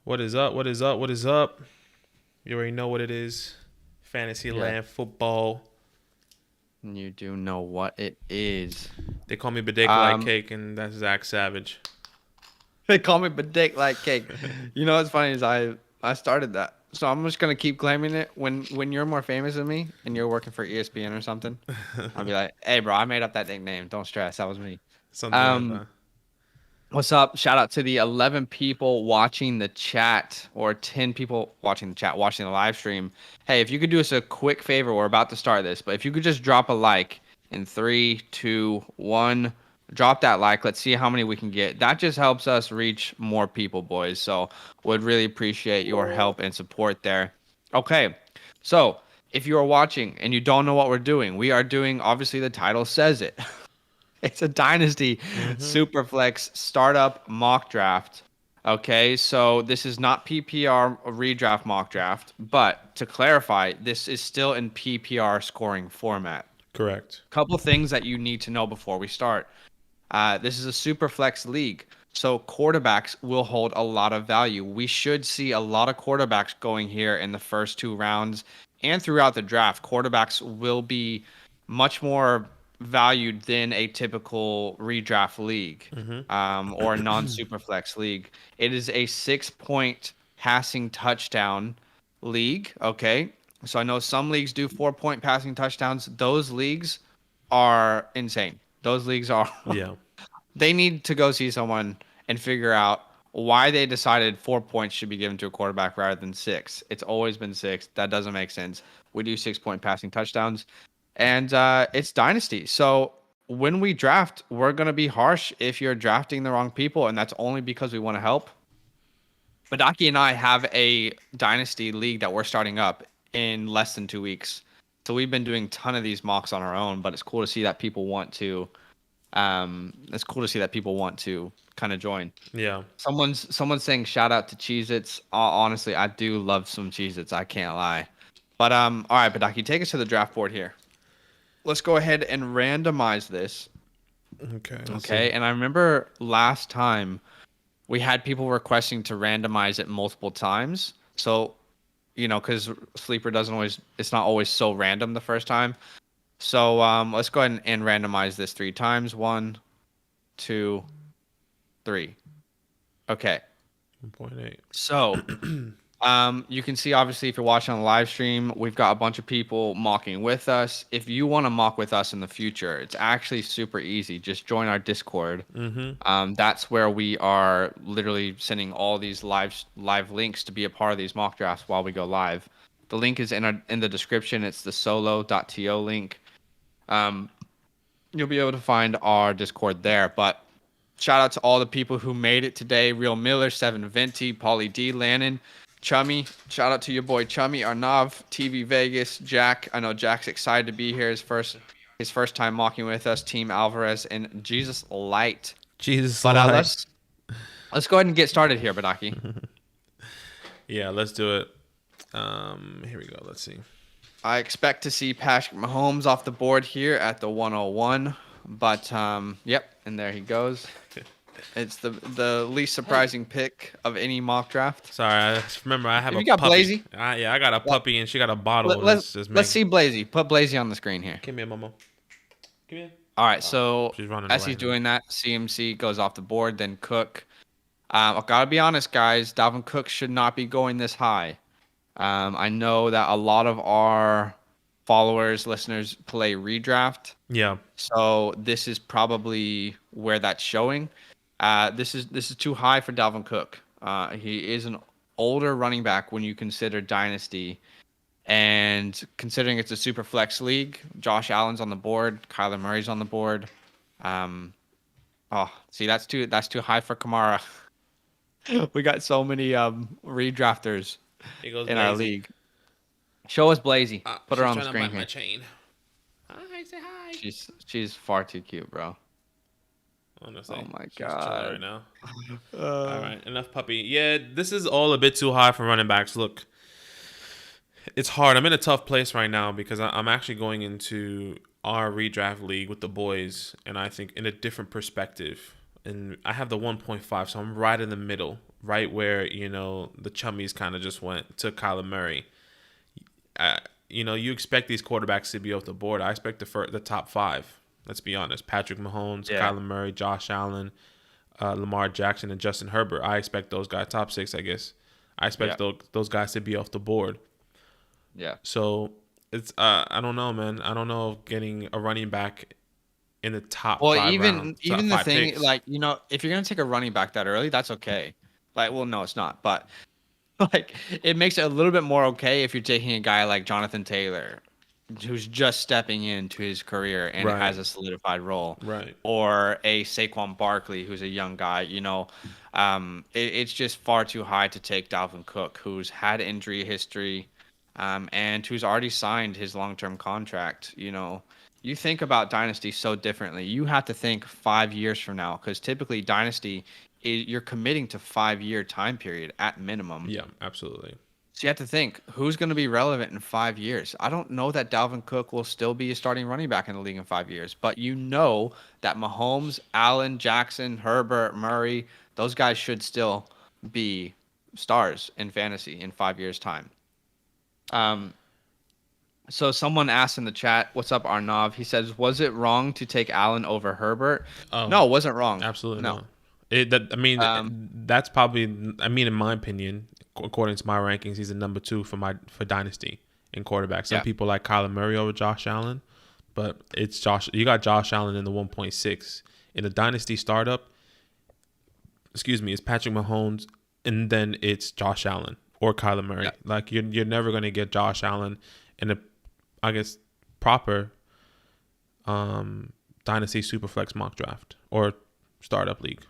What is up? What is up? What is up? You already know what it is. Yeah, Fantasyland football. you do know what it is. They call me Badake like Um, cake, and that's Zach Savage. they call me Badek like cake. You know what's funny is I started that, so I'm just gonna keep claiming it. When you're more famous than me and you're working for ESPN or something, I'll be like, hey, bro, I made up that nickname. Don't stress, that was me. Something like Um, that. what's up? Shout out to the 11 people watching the chat or 10 people watching the chat, watching the live stream. Hey, if you could do us a quick favor, we're about to start this, but if you could just drop a like in three, two, one, drop that like. Let's see how many we can get. That just helps us reach more people, boys. So would really appreciate your help and support there. Okay, so if you are watching and you don't know what we're doing, we are doing, obviously the title says it. It's a Dynasty Mm-hmm. SuperFlex startup mock draft. Okay, so this is not PPR redraft mock draft, but to clarify, this is still in PPR scoring format. Correct. Couple things that you need to know before we start. This is a SuperFlex league, so quarterbacks will hold a lot of value. We should see a lot of quarterbacks going here in the first two rounds and throughout the draft. Quarterbacks will be much more valued than a typical redraft league or Mm-hmm. non-SuperFlex league. It is a 6 point passing touchdown league. Okay, so I know some leagues do 4 point passing touchdowns. Those leagues are insane. Those leagues are Yeah. they need to go see someone and figure out why they decided 4 points should be given to a quarterback rather than six. It's always been six. That doesn't make sense. We do 6 point passing touchdowns, and it's dynasty. So when we draft, we're gonna be harsh if you're drafting the wrong people, and that's only because we want to help. Badaki and I have a dynasty league that we're starting up in less than 2 weeks. So we've been doing a ton of these mocks on our own, but it's cool to see that people want to it's cool to see that people want to kind of join. Yeah. Someone's saying shout out to Cheez-Its. Honestly, I do love some Cheez-Its, I can't lie. But all right, Badaki, take us to the draft board here. Let's go ahead and randomize this. Okay. Let's see. Okay. And I remember last time we had people requesting to randomize it multiple times. So, because Sleeper doesn't always, it's not always so random the first time. So let's go ahead and randomize this 3 times. One, two, three. Okay. 1.8. So you can see, obviously, if you're watching on the live stream, we've got a bunch of people mocking with us. If you want to mock with us in the future, it's actually super easy. Just join our Discord. Mm-hmm. That's where we are literally sending all these live links to be a part of these mock drafts while we go live. The link is in the description. It's the solo.to link. You'll be able to find our Discord there. But shout out to all the people who made it today: Real Miller, Seven Venti, Pauly D, Lannon, Chummy. Shout out to your boy Chummy, Arnav, TV Vegas, Jack. I know Jack's excited to be here. His first time mocking with us. Team Alvarez and Jesus Light. Jesus But alive. let's go ahead and get started here, Badaki. Yeah. Let's do it. Here we go. Let's see. I expect to see Patrick Mahomes off the board here at the 101. But yep, and there he goes. It's the least surprising pick of any mock draft. Sorry. I just remember I have If a you got puppy. Blazy, Yeah. I got a let, puppy, and she got a bottle, let, and let, it's just let's making. see Blazy. Put Blazy on the screen here. Come here, Momo. Come here. All right, Oh, so she's running as away. he's doing that, CMC goes off the board, then Cook. I gotta be honest, guys. Dalvin Cook should not be going this high. I know that a lot of our followers, listeners play redraft, Yeah. so this is probably where that's showing. This is too high for Dalvin Cook. He is an older running back when you consider dynasty, and considering it's a super flex league. Josh Allen's on the board, Kyler Murray's on the board. Um, oh, see, that's too high for Kamara. We got so many redrafters Here goes in our Blazy. league. Show us Blazy. Put her She's on the trying to screen bite my here. chain. Hi, say hi. She's far too cute, bro. Honestly, Oh my she's chilling right god. now. All right, enough puppy. Yeah, this is all a bit too high for running backs. Look, it's hard. I'm in a tough place right now because I'm actually going into our redraft league with the boys, and I think in a different perspective. And I have the 1.5, so I'm right in the middle right where, the chummies kind of just went to Kyler Murray. You expect these quarterbacks to be off the board. I expect the top five. Let's be honest. Patrick Mahomes, Yeah. Kyler Murray, Josh Allen, Lamar Jackson, and Justin Herbert. I expect those guys, top six, I guess. I expect those guys to be off the board. Yeah. So it's I don't know, man. I don't know if getting a running back in the top Well, five even rounds, top the five thing, picks. like, if you're gonna take a running back that early, that's okay. Like, well, no, it's not, but like, it makes it a little bit more okay if you're taking a guy like Jonathan Taylor, who's just stepping into his career and Right. has a solidified role, Right. or a Saquon Barkley, who's a young guy. It's just far too high to take Dalvin Cook, who's had injury history, and who's already signed his long-term contract. You think about Dynasty so differently. You have to think 5 years from now, because typically Dynasty, you're committing to 5-year time period at minimum. Yeah, absolutely. So you have to think, who's going to be relevant in 5 years? I don't know that Dalvin Cook will still be a starting running back in the league in 5 years, but that Mahomes, Allen, Jackson, Herbert, Murray, those guys should still be stars in fantasy in 5 years' time. So someone asked in the chat, "What's up, Arnav?" He says, "Was it wrong to take Allen over Herbert?" No, it wasn't wrong. Absolutely No. not. That's probably. In my opinion, according to my rankings, he's a number 2 for Dynasty in quarterback. Some people like Kyler Murray over Josh Allen, but it's Josh. You got Josh Allen in the 1.6 in the Dynasty startup. It's Patrick Mahomes, and then it's Josh Allen or Kyler Murray. Yeah. Like you're never gonna get Josh Allen in a, I guess, proper Dynasty SuperFlex mock draft or startup league.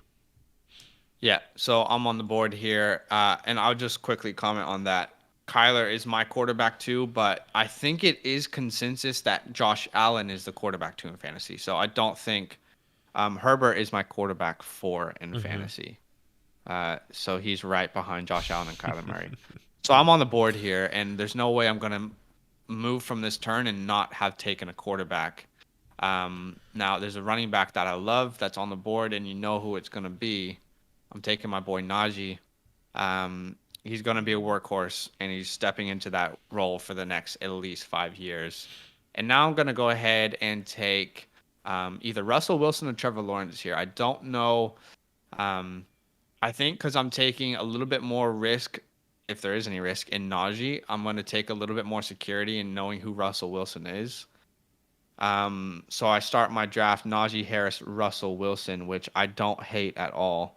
Yeah, so I'm on the board here, and I'll just quickly comment on that. Kyler is my quarterback 2, but I think it is consensus that Josh Allen is the quarterback 2 in fantasy. So I don't think Herbert is my quarterback 4 in fantasy. So he's right behind Josh Allen and Kyler Murray. So I'm on the board here, and there's no way I'm going to move from this turn and not have taken a quarterback. Now, there's a running back that I love that's on the board, and you know who it's going to be. I'm taking my boy Najee. He's going to be a workhorse, and he's stepping into that role for the next at least 5 years. And now I'm going to go ahead and take either Russell Wilson or Trevor Lawrence here. I don't know. I think because I'm taking a little bit more risk, if there is any risk, in Najee, I'm going to take a little bit more security in knowing who Russell Wilson is. So I start my draft Najee Harris, Russell Wilson, which I don't hate at all.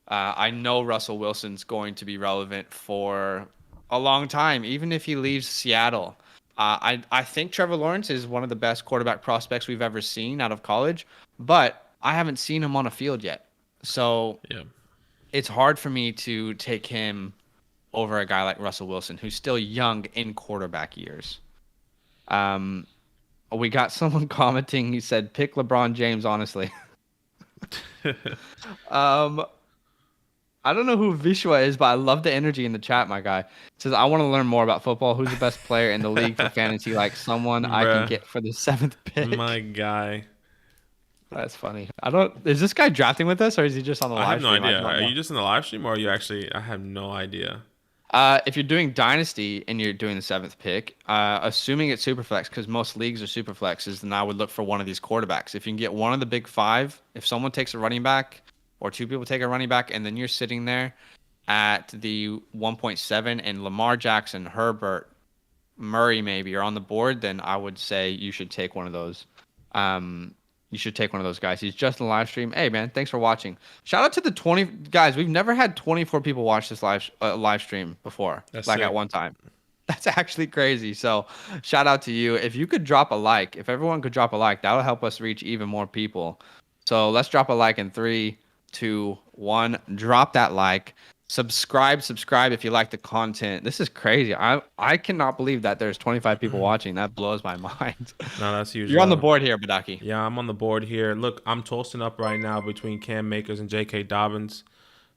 I know Russell Wilson's going to be relevant for a long time, even if he leaves Seattle. I think Trevor Lawrence is one of the best quarterback prospects we've ever seen out of college, but I haven't seen him on a field yet. So it's hard for me to take him over a guy like Russell Wilson, who's still young in quarterback years. We got someone commenting. He said, "Pick LeBron James." Honestly, I don't know who Vishwa is, but I love the energy in the chat. My guy says, "I want to learn more about football. Who's the best player in the league for fantasy? Like someone I can get for the 7th pick." My guy. That's funny. Is this guy drafting with us, or is he just on the live stream? I have no idea. Are you just in the live stream, or are you actually? I have no idea. If you're doing Dynasty and you're doing the 7th pick, assuming it's Superflex, because most leagues are Superflexes, then I would look for one of these quarterbacks. If you can get one of the big 5, if someone takes a running back or 2 people take a running back, and then you're sitting there at the 1.7 and Lamar Jackson, Herbert, Murray maybe are on the board, then I would say you should take one of those. You should take one of those guys. He's just in the live stream. Hey, man, thanks for watching. Shout out to the 20 guys. We've never had 24 people watch this live stream before, That's like sick. at one time. That's actually crazy. So shout out to you. If you could drop a like, if everyone could drop a like, that'll help us reach even more people. So let's drop a like in 3, 2, 1. Drop that like. Subscribe if you like the content. This is crazy. I cannot believe that there's 25 people watching. That blows my mind. No, that's huge. You're on the board here, Badaki. Yeah, I'm on the board here. Look, I'm toasting up right now between Cam Makers and J.K. Dobbins.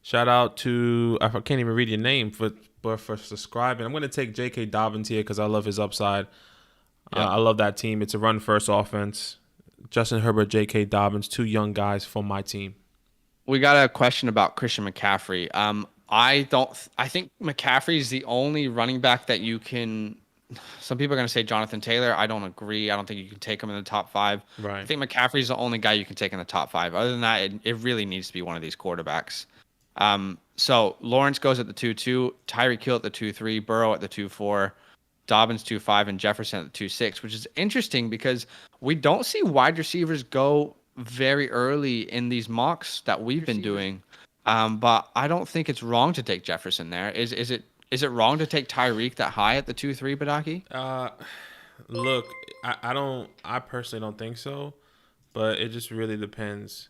Shout out to, I can't even read your name, for subscribing. I'm going to take J.K. Dobbins here because I love his upside. I love that team. It's a run-first offense. Justin Herbert, J.K. Dobbins, 2 young guys for my team. We got a question about Christian McCaffrey. I think McCaffrey's the only running back that you can. Some people are going to say Jonathan Taylor. I don't agree. I don't think you can take him in the top 5. I Right. think McCaffrey's the only guy you can take in the top 5. Other than that, it really needs to be one of these quarterbacks. So Lawrence goes at the 2-2, Tyreek Hill at the 2-3, Burrow at the 2-4, Dobbins 2-5, and Jefferson at the 2-6, which is interesting because we don't see wide receivers go very early in these mocks that we've been doing. But I don't think it's wrong to take Jefferson there. Is it wrong to take Tyreek that high at the 2-3, Badaki? Look, I personally don't think so, but it just really depends.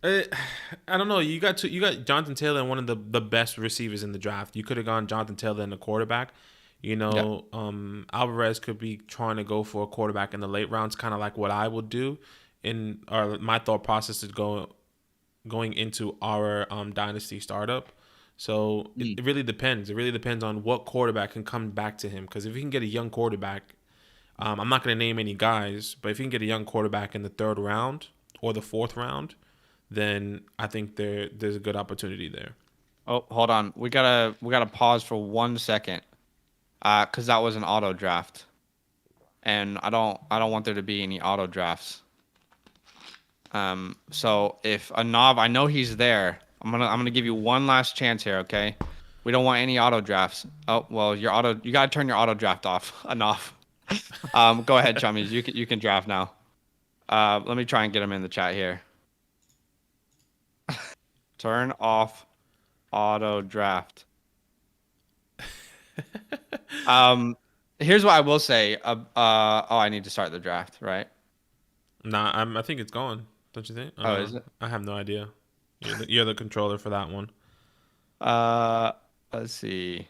I don't know. You got Jonathan Taylor and one of the best receivers in the draft. You could have gone Jonathan Taylor and the quarterback. Yeah. Alvarez could be trying to go for a quarterback in the late rounds, kind of like what I would do. Or my thought process is going into our dynasty startup. So it really depends. It really depends on what quarterback can come back to him. Because if he can get a young quarterback, I'm not going to name any guys, but if he can get a young quarterback in the 3rd round or the 4th round, then I think there's a good opportunity there. Oh, hold on. We gotta pause for 1 second, because that was an auto draft, and I don't want there to be any auto drafts. So if Anav, I know he's there. I'm gonna give you one last chance here, okay? We don't want any auto drafts. Oh well, you gotta turn your auto draft off, Anav. Go ahead, chummies. You can draft now. Let me try and get him in the chat here. Turn off auto draft. Here's what I will say. I need to start the draft, right? Nah, I think it's gone. Don't you think? Oh, is it? I have no idea. You're the controller for that one. Let's see.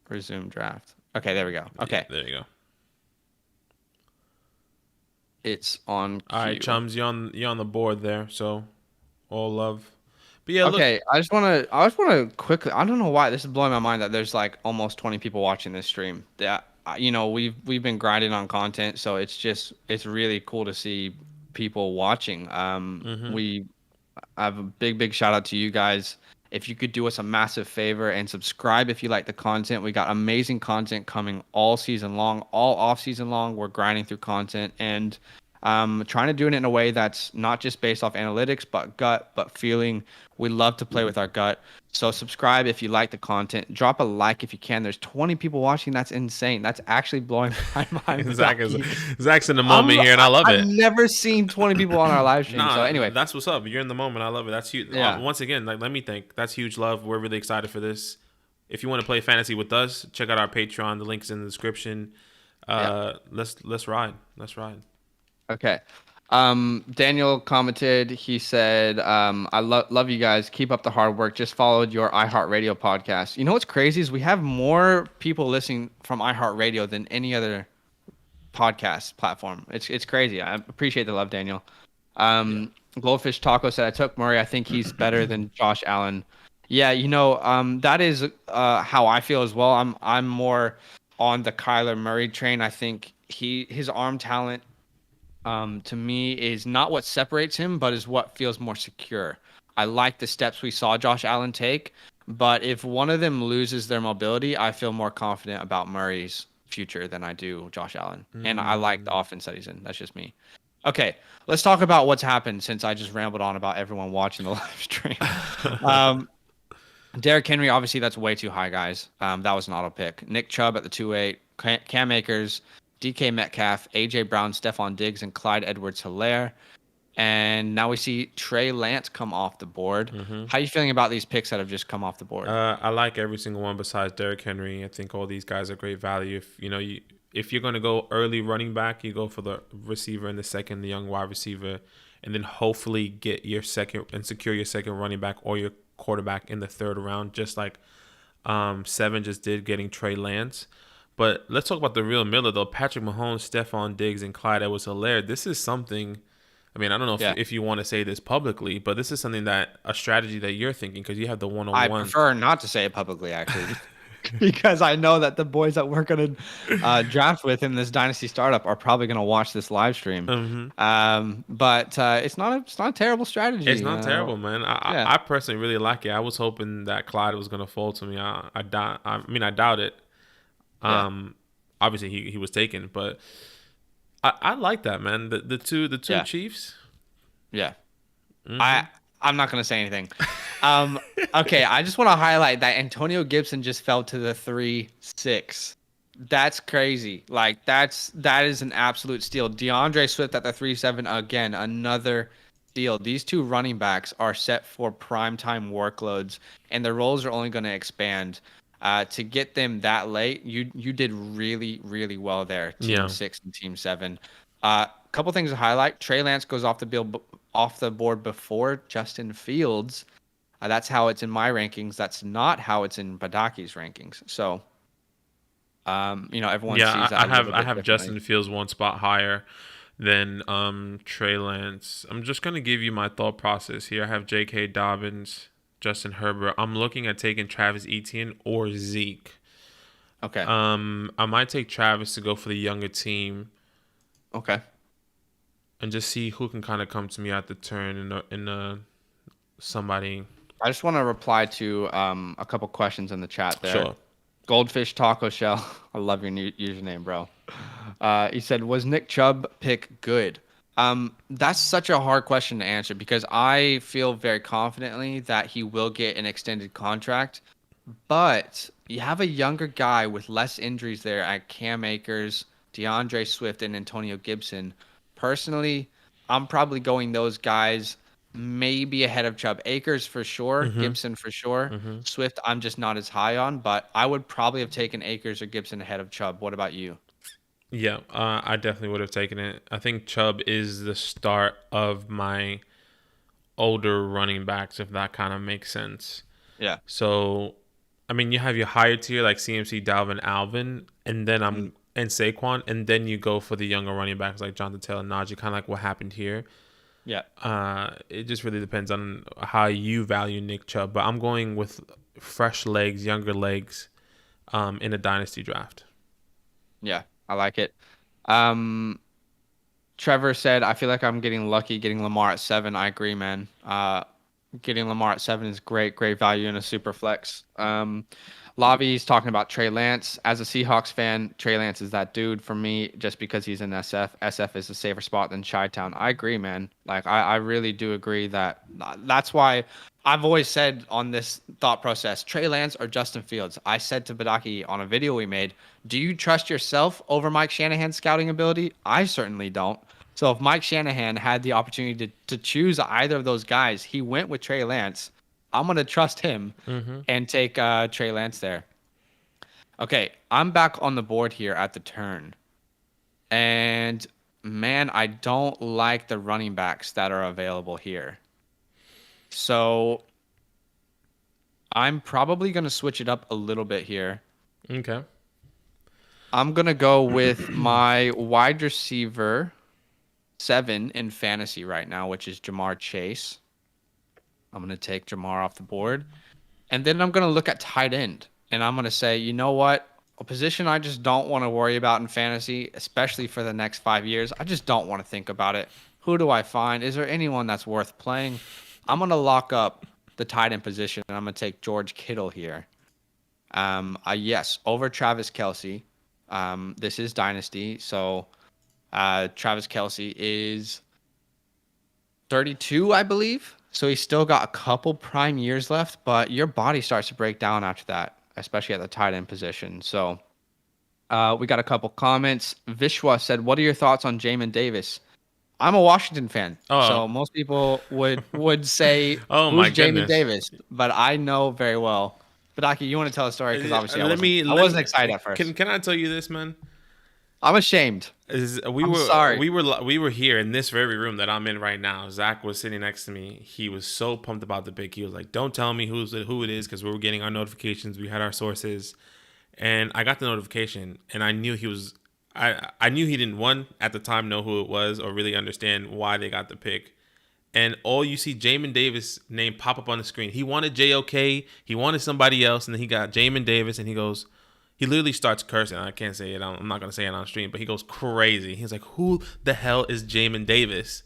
Resume draft. Okay, there we go. Okay, Yeah, there you go. it's on cue. All right, chums, you're on the board there. So all love. But yeah, Okay, I just wanna quickly. I don't know why this is blowing my mind that there's like almost 20 people watching this stream. That we've been grinding on content, so it's really cool to see people watching. We have a big shout out to you guys. If you could do us a massive favor and subscribe if you like the content. We got amazing content coming all season long, all off season long. We're grinding through content and trying to do it in a way that's not just based off analytics, but feeling. We love to play with our gut. So subscribe if you like the content. Drop a like if you can. There's 20 people watching. That's insane. That's actually blowing my mind. Zach's in the moment here, and I love it. I've never seen 20 people on our live stream. Nah, so anyway, that's what's up. You're in the moment. I love it. That's huge. Yeah. Once again, like, let me think. That's huge love. We're really excited for this. If you want to play fantasy with us, check out our Patreon. The link's in the description. Let's ride. Let's ride. Okay. Daniel commented, he said, I love you guys. Keep up the hard work. Just followed your iHeartRadio podcast. You know what's crazy is we have more people listening from iHeartRadio than any other podcast platform. It's crazy. I appreciate the love, Daniel. Glowfish Taco said, I took Murray. I think he's better than Josh Allen. Yeah, that is how I feel as well. I'm more on the Kyler Murray train. I think his arm talent to me is not what separates him, but is what feels more secure. I like the steps we saw Josh Allen take, but if one of them loses their mobility, I feel more confident about Murray's future than I do Josh Allen. And I like the offense that he's in. That's just me. Okay, let's talk about what's happened since I just rambled on about everyone watching the live stream. Derrick Henry, obviously that's way too high, guys. That was an auto pick. Nick Chubb at the 2-8. Cam Akers, DK Metcalf, AJ Brown, Stephon Diggs, and Clyde Edwards-Helaire. And now we see Trey Lance come off the board. How are you feeling about these picks that have just come off the board? I like every single one besides Derrick Henry. I think all these guys are great value. If you're going to go early running back, you go for the receiver in the second, the young wide receiver, and then hopefully get your second and secure your second running back or your quarterback in the 3rd round, just like Seven just did getting Trey Lance. But let's talk about the real Miller, though. Patrick Mahomes, Stephon Diggs, and Clyde Edwards-Helaire. This is something, I mean, I don't know if you want to say this publicly, but this is something a strategy that you're thinking because you have the one-on-one. I prefer not to say it publicly, actually. because I know that the boys that we're gonna draft with in this Dynasty startup are probably gonna watch this live stream. Mm-hmm. But it's not a terrible It's strategy. not terrible, man. Yeah, I personally really like it. I was hoping that Clyde was gonna fall to me. I doubt. I mean, I doubt it. yeah, Um, Obviously he was taken, but I like that, man. The two yeah, Chiefs. yeah. Mm-hmm. I'm not gonna say anything. Um, okay, I just want to highlight that Antonio Gibson just fell to the 3-6. That's crazy. Like that is an absolute steal. DeAndre Swift at the 3-7 again, another steal. These two running backs are set for primetime workloads, and their roles are only going to expand. To get them that late, you did really really well there, Team Yeah. 6 and Team 7. Couple things to highlight: Trey Lance goes off the board before Justin Fields. That's how it's in my rankings. That's not how it's in Badaki's rankings. So, everyone Yeah, sees that I a have little I bit have differently. Justin Fields one spot higher than Trey Lance. I'm just gonna give you my thought process here. I have J.K. Dobbins, Justin Herbert. I'm looking at taking Travis Etienne or Zeke. Okay. I might take Travis to go for the younger team Okay. and just see who can kind of come to me at the turn in somebody. I just want to reply to a couple questions in the chat there. Sure. Goldfish Taco Shell. I love your new username, bro. He said, "Was Nick Chubb pick good?" That's such a hard question to answer because I feel very confidently that he will get an extended contract. But you have a younger guy with less injuries there at Cam Akers, DeAndre Swift, and Antonio Gibson. Personally, I'm probably going those guys maybe ahead of Chubb. Akers for sure, Mm-hmm. Gibson for sure. Mm-hmm. Swift, I'm just not as high on, but I would probably have taken Akers or Gibson ahead of Chubb. What about you? Yeah, I definitely would have taken it. I think Chubb is the start of my older running backs, if that kind of makes sense. Yeah. So, I mean, you have your higher tier like CMC, Dalvin, Alvin, and then Mm, and Saquon, and then you go for the younger running backs like Jonathan Taylor, Najee, kind of like what happened here. yeah. It just really depends on how you value Nick Chubb, but I'm going with fresh legs, younger legs, in a dynasty draft. Yeah. I like it. Um, Trevor said, I feel like I'm getting lucky getting Lamar at 7. I agree, man. Getting Lamar at 7 is great, great value in a super flex. Lavi's talking about Trey Lance. As a Seahawks fan, Trey Lance is that dude for me just because he's in SF. SF is a safer spot than Chi-Town. I agree, man. Like, I really do agree that's why I've always said on this thought process, Trey Lance or Justin Fields. I said to Badaki on a video we made, do you trust yourself over Mike Shanahan's scouting ability? I certainly don't. So if Mike Shanahan had the opportunity to choose either of those guys, he went with Trey Lance. I'm going to trust him Mm-hmm. and take Trey Lance there. Okay, I'm back on the board here at the turn. And man, I don't like the running backs that are available here. So I'm probably going to switch it up a little bit here. Okay. I'm going to go with my wide receiver 7 in fantasy right now, which is Jamar Chase. I'm going to take Jamar off the board. And then I'm going to look at tight end. And I'm going to say, you know what? A position I just don't want to worry about in fantasy, especially for the next 5 years. I just don't want to think about it. Who do I find? Is there anyone that's worth playing? I'm going to lock up the tight end position, and I'm going to take George Kittle here. Yes, over Travis Kelce. This is Dynasty, so Travis Kelce is 32, I believe. So he's still got a couple prime years left, but your body starts to break down after that, especially at the tight end position. So we got a couple comments. Vishwa said, "What are your thoughts on Jamin Davis?" I'm a Washington fan, Oh. so most people would say, Oh my "Who's Jamin goodness. Davis?" But I know very well. But Aki, you want to tell a story? Because obviously Let me I let wasn't me. excited at first. Can I tell you this, man? I'm ashamed. I'm sorry. We were here in this very room that I'm in right now. Zach was sitting next to me. He was so pumped about the pick. He was like, "Don't tell me who it is," because we were getting our notifications. We had our sources, and I got the notification, and I knew he was. I knew he didn't at the time know who it was or really understand why they got the pick, and all you see Jamin Davis name pop up on the screen. He wanted JOK, he wanted somebody else, and then he got Jamin Davis, and he literally starts cursing. I can't say it. I'm not gonna say it on stream, but he goes crazy. He's like, "Who the hell is Jamin Davis?"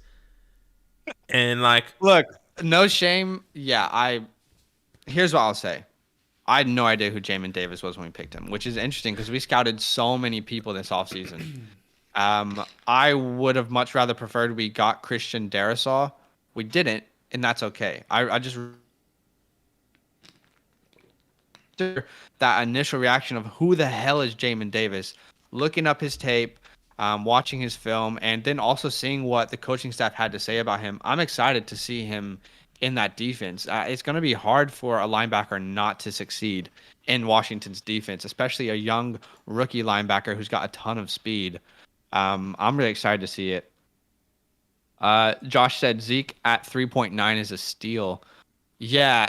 And like, look, no shame. Yeah, here's what I'll say. I had no idea who Jamin Davis was when we picked him, which is interesting because we scouted so many people this offseason. I would have much rather preferred we got Christian Darrisaw. We didn't, and that's okay. I just that initial reaction of who the hell is Jamin Davis, looking up his tape, watching his film, and then also seeing what the coaching staff had to say about him. I'm excited to see him in that defense. It's going to be hard for a linebacker not to succeed in Washington's defense, especially a young rookie linebacker who's got a ton of speed. I'm really excited to see it. Josh said Zeke at 3.9 is a steal. Yeah,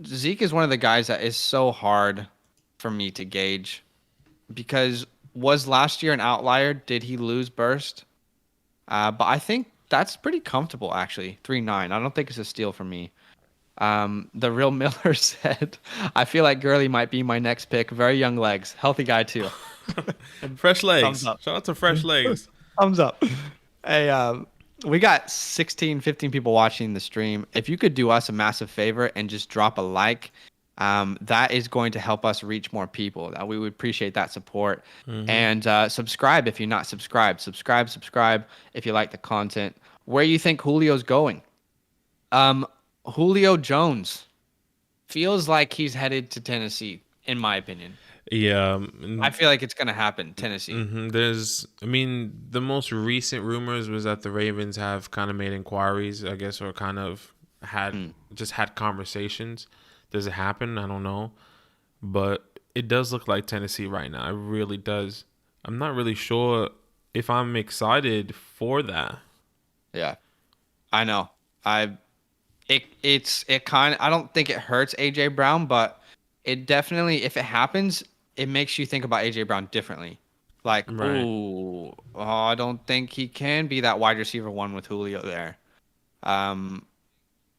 Zeke is one of the guys that is so hard for me to gauge because was last year an outlier? Did he lose burst? But I think that's pretty comfortable actually. 3.9. I don't think it's a steal for me. The real Miller said, I feel like Gurley might be my next pick. Very young legs. Healthy guy too. Fresh legs. Shout out to fresh legs. Thumbs up. Hey, we got 16, 15 people watching the stream. If you could do us a massive favor and just drop a like, that is going to help us reach more people. We would appreciate that support. Mm-hmm. And subscribe if you're not subscribed. Subscribe if you like the content. Where you think Julio's going? Julio Jones feels like he's headed to Tennessee, in my opinion. Yeah. I feel like it's going to happen, Tennessee. Mm-hmm. The most recent rumors was that the Ravens have kind of made inquiries, I guess, or kind of had conversations. Does it happen? I don't know. But it does look like Tennessee right now. It really does. I'm not really sure if I'm excited for that. Yeah. I know. I don't think it hurts AJ Brown, but it definitely, if it happens, it makes you think about AJ Brown differently. Like, right. I don't think he can be that wide receiver one with Julio there.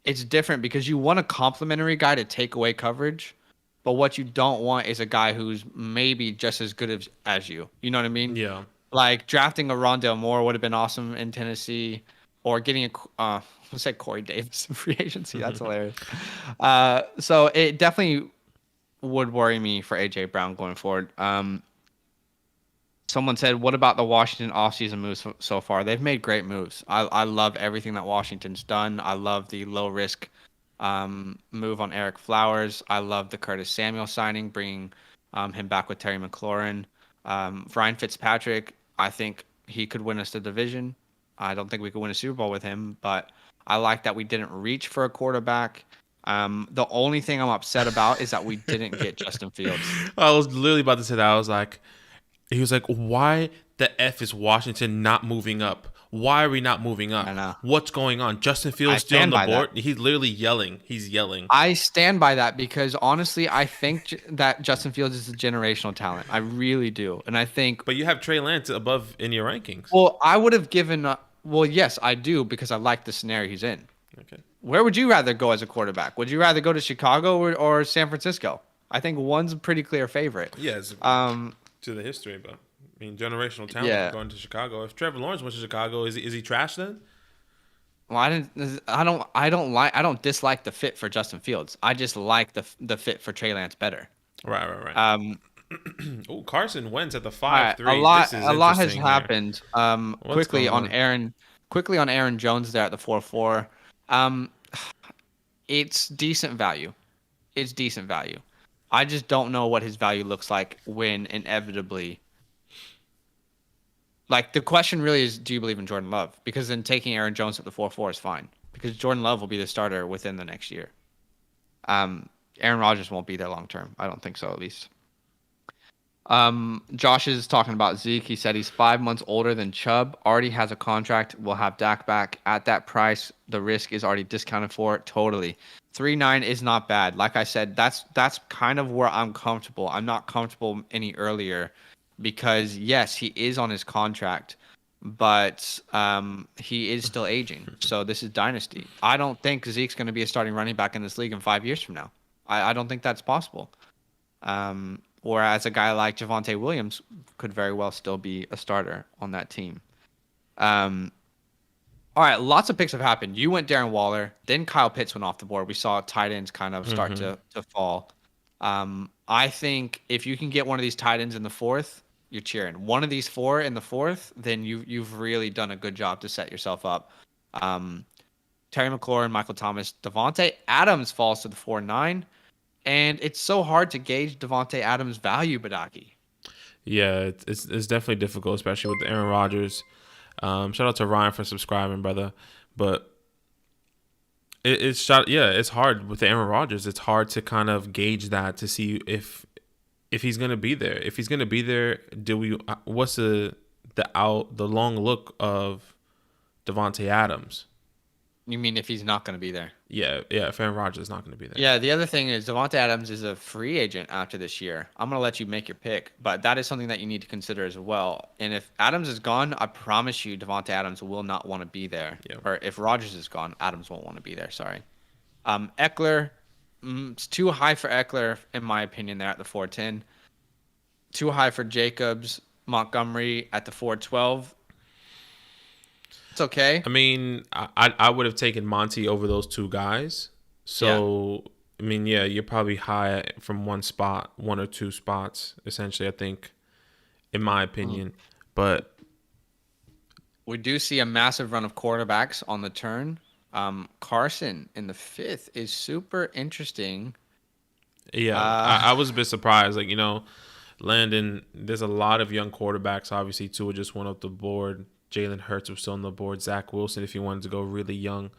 It's different because you want a complimentary guy to take away coverage, but what you don't want is a guy who's maybe just as good as you. You know what I mean? Yeah. Like drafting a Rondale Moore would have been awesome in Tennessee, or getting let's say Corey Davis in free agency. That's hilarious. So it definitely would worry me for AJ Brown going forward. Someone said, what about the Washington offseason moves so far? They've made great moves. I love everything that Washington's done. I love the low risk move on Eric Flowers. I love the Curtis Samuel signing, bringing him back with Terry McLaurin. Ryan Fitzpatrick, I think he could win us the division. I don't think we could win a Super Bowl with him, but I like that we didn't reach for a quarterback. The only thing I'm upset about is that we didn't get Justin Fields. I was literally about to say that. He was like, why the F is Washington not moving up? Why are we not moving up? I know. What's going on? Justin Fields still on the board? That. He's literally yelling. He's yelling. I stand by that because honestly, I think that Justin Fields is a generational talent. I really do. And I think... But you have Trey Lance above in your rankings. Well, I would have given... Well, yes, I do because I like the scenario he's in. Okay. Where would you rather go as a quarterback? Would you rather go to Chicago or San Francisco? I think one's a pretty clear favorite. Yes. To the history, but generational talent going to Chicago. If Trevor Lawrence went to Chicago, is he trash then? Well, I don't dislike the fit for Justin Fields. I just like the fit for Trey Lance better. Right. Carson Wentz at the 5-3. Right, a lot has happened. Quickly on Aaron Jones there at the 4-4. It's decent value. I just don't know what his value looks like when inevitably. Like, the question really is, do you believe in Jordan Love? Because then taking Aaron Jones at the 4-4 is fine. Because Jordan Love will be the starter within the next year. Aaron Rodgers won't be there long term. I don't think so, at least. Josh is talking about Zeke. He said he's 5 months older than Chubb. Already has a contract. We'll have Dak back at that price. The risk is already discounted for it. Totally. 3.9 is not bad. Like I said, that's kind of where I'm comfortable. I'm not comfortable any earlier because, yes, he is on his contract, but he is still aging. So this is dynasty. I don't think Zeke's going to be a starting running back in this league in 5 years from now. I don't think that's possible. Whereas a guy like Javonte Williams could very well still be a starter on that team. All right, lots of picks have happened. You went Darren Waller, then Kyle Pitts went off the board. We saw tight ends kind of start to fall. I think if you can get one of these tight ends in the fourth, you're cheering. One of these four in the fourth, then you've really done a good job to set yourself up. Terry McLaurin, Michael Thomas, Devontae Adams falls to the 4-9, and it's so hard to gauge Devontae Adams' value, Badaki. Yeah, it's definitely difficult, especially with Aaron Rodgers. Shout out to Ryan for subscribing, brother. But it's hard with Aaron Rodgers. It's hard to kind of gauge that to see if he's gonna be there. If he's gonna be there, what's the long look of Devontae Adams? You mean if he's not going to be there? Yeah. If Aaron Rodgers is not going to be there. Yeah. The other thing is Devontae Adams is a free agent after this year. I'm going to let you make your pick, but that is something that you need to consider as well. And if Adams is gone, I promise you, Devontae Adams will not want to be there. Yeah. Or if Rodgers is gone, Adams won't want to be there. Sorry. Eckler, it's too high for Eckler in my opinion. There at the 410. Too high for Jacobs, Montgomery at the 412. It's okay. I mean, I would have taken Monty over those two guys. So, yeah. I mean, yeah, you're probably high from one or two spots, essentially, I think, in my opinion. But we do see a massive run of quarterbacks on the turn. Carson in the 5th is super interesting. Yeah, I was a bit surprised. Like, Landon, there's a lot of young quarterbacks. Obviously, Tua just went off the board. Jalen Hurts was still on the board. Zach Wilson, if you wanted to go really young.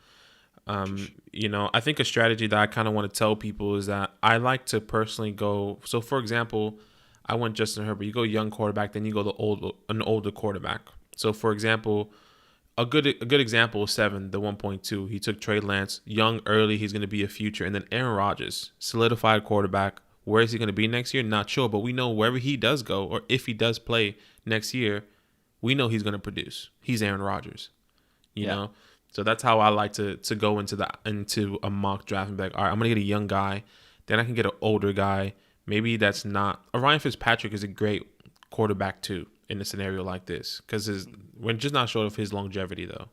I think a strategy that I kind of want to tell people is that I like to personally go. So, for example, I went Justin Herbert. You go young quarterback, then you go an older quarterback. So, for example, a good example is 7, the 1.2. He took Trey Lance, young, early. He's going to be a future. And then Aaron Rodgers, solidified quarterback. Where is he going to be next year? Not sure, but we know wherever he does go, or if he does play next year, we know he's going to produce. He's Aaron Rodgers, you know? So that's how I like to go into a mock draft and be like, all right, I'm going to get a young guy. Then I can get an older guy. Maybe that's not – Ryan Fitzpatrick is a great quarterback too in a scenario like this because we're just not sure of his longevity though.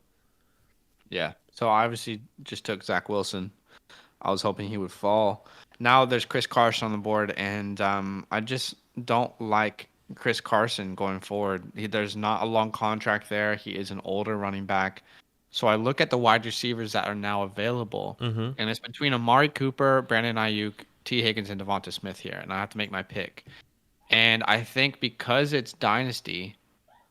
Yeah. So I obviously just took Zach Wilson. I was hoping he would fall. Now there's Chris Carson on the board, and I just don't like – Chris Carson going forward. There's not a long contract there. He is an older running back. So I look at the wide receivers that are now available, and it's between Amari Cooper, Brandon Ayuk, T. Higgins, and Devonta Smith here, and I have to make my pick. And I think because it's Dynasty,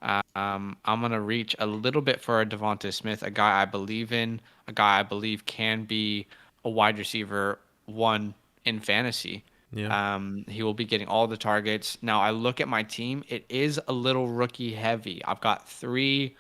I'm going to reach a little bit for a Devonta Smith, a guy I believe in, a guy I believe can be a wide receiver 1 in fantasy. Yeah. He will be getting all the targets. Now, I look at my team. It is a little rookie heavy. I've got 3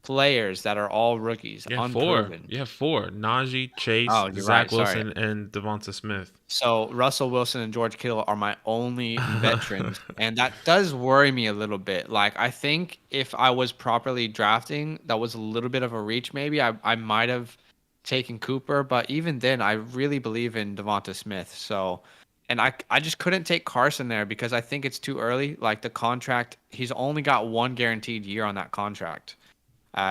players that are all rookies. Yeah, unproven. 4. You have 4. Najee, Chase, Zach Wilson, and Devonta Smith. So Russell Wilson and George Kittle are my only veterans. And that does worry me a little bit. Like, I think if I was properly drafting, that was a little bit of a reach maybe. I might have taken Cooper. But even then, I really believe in Devonta Smith. So... And I just couldn't take Carson there because I think it's too early. Like the contract, he's only got 1 guaranteed year on that contract.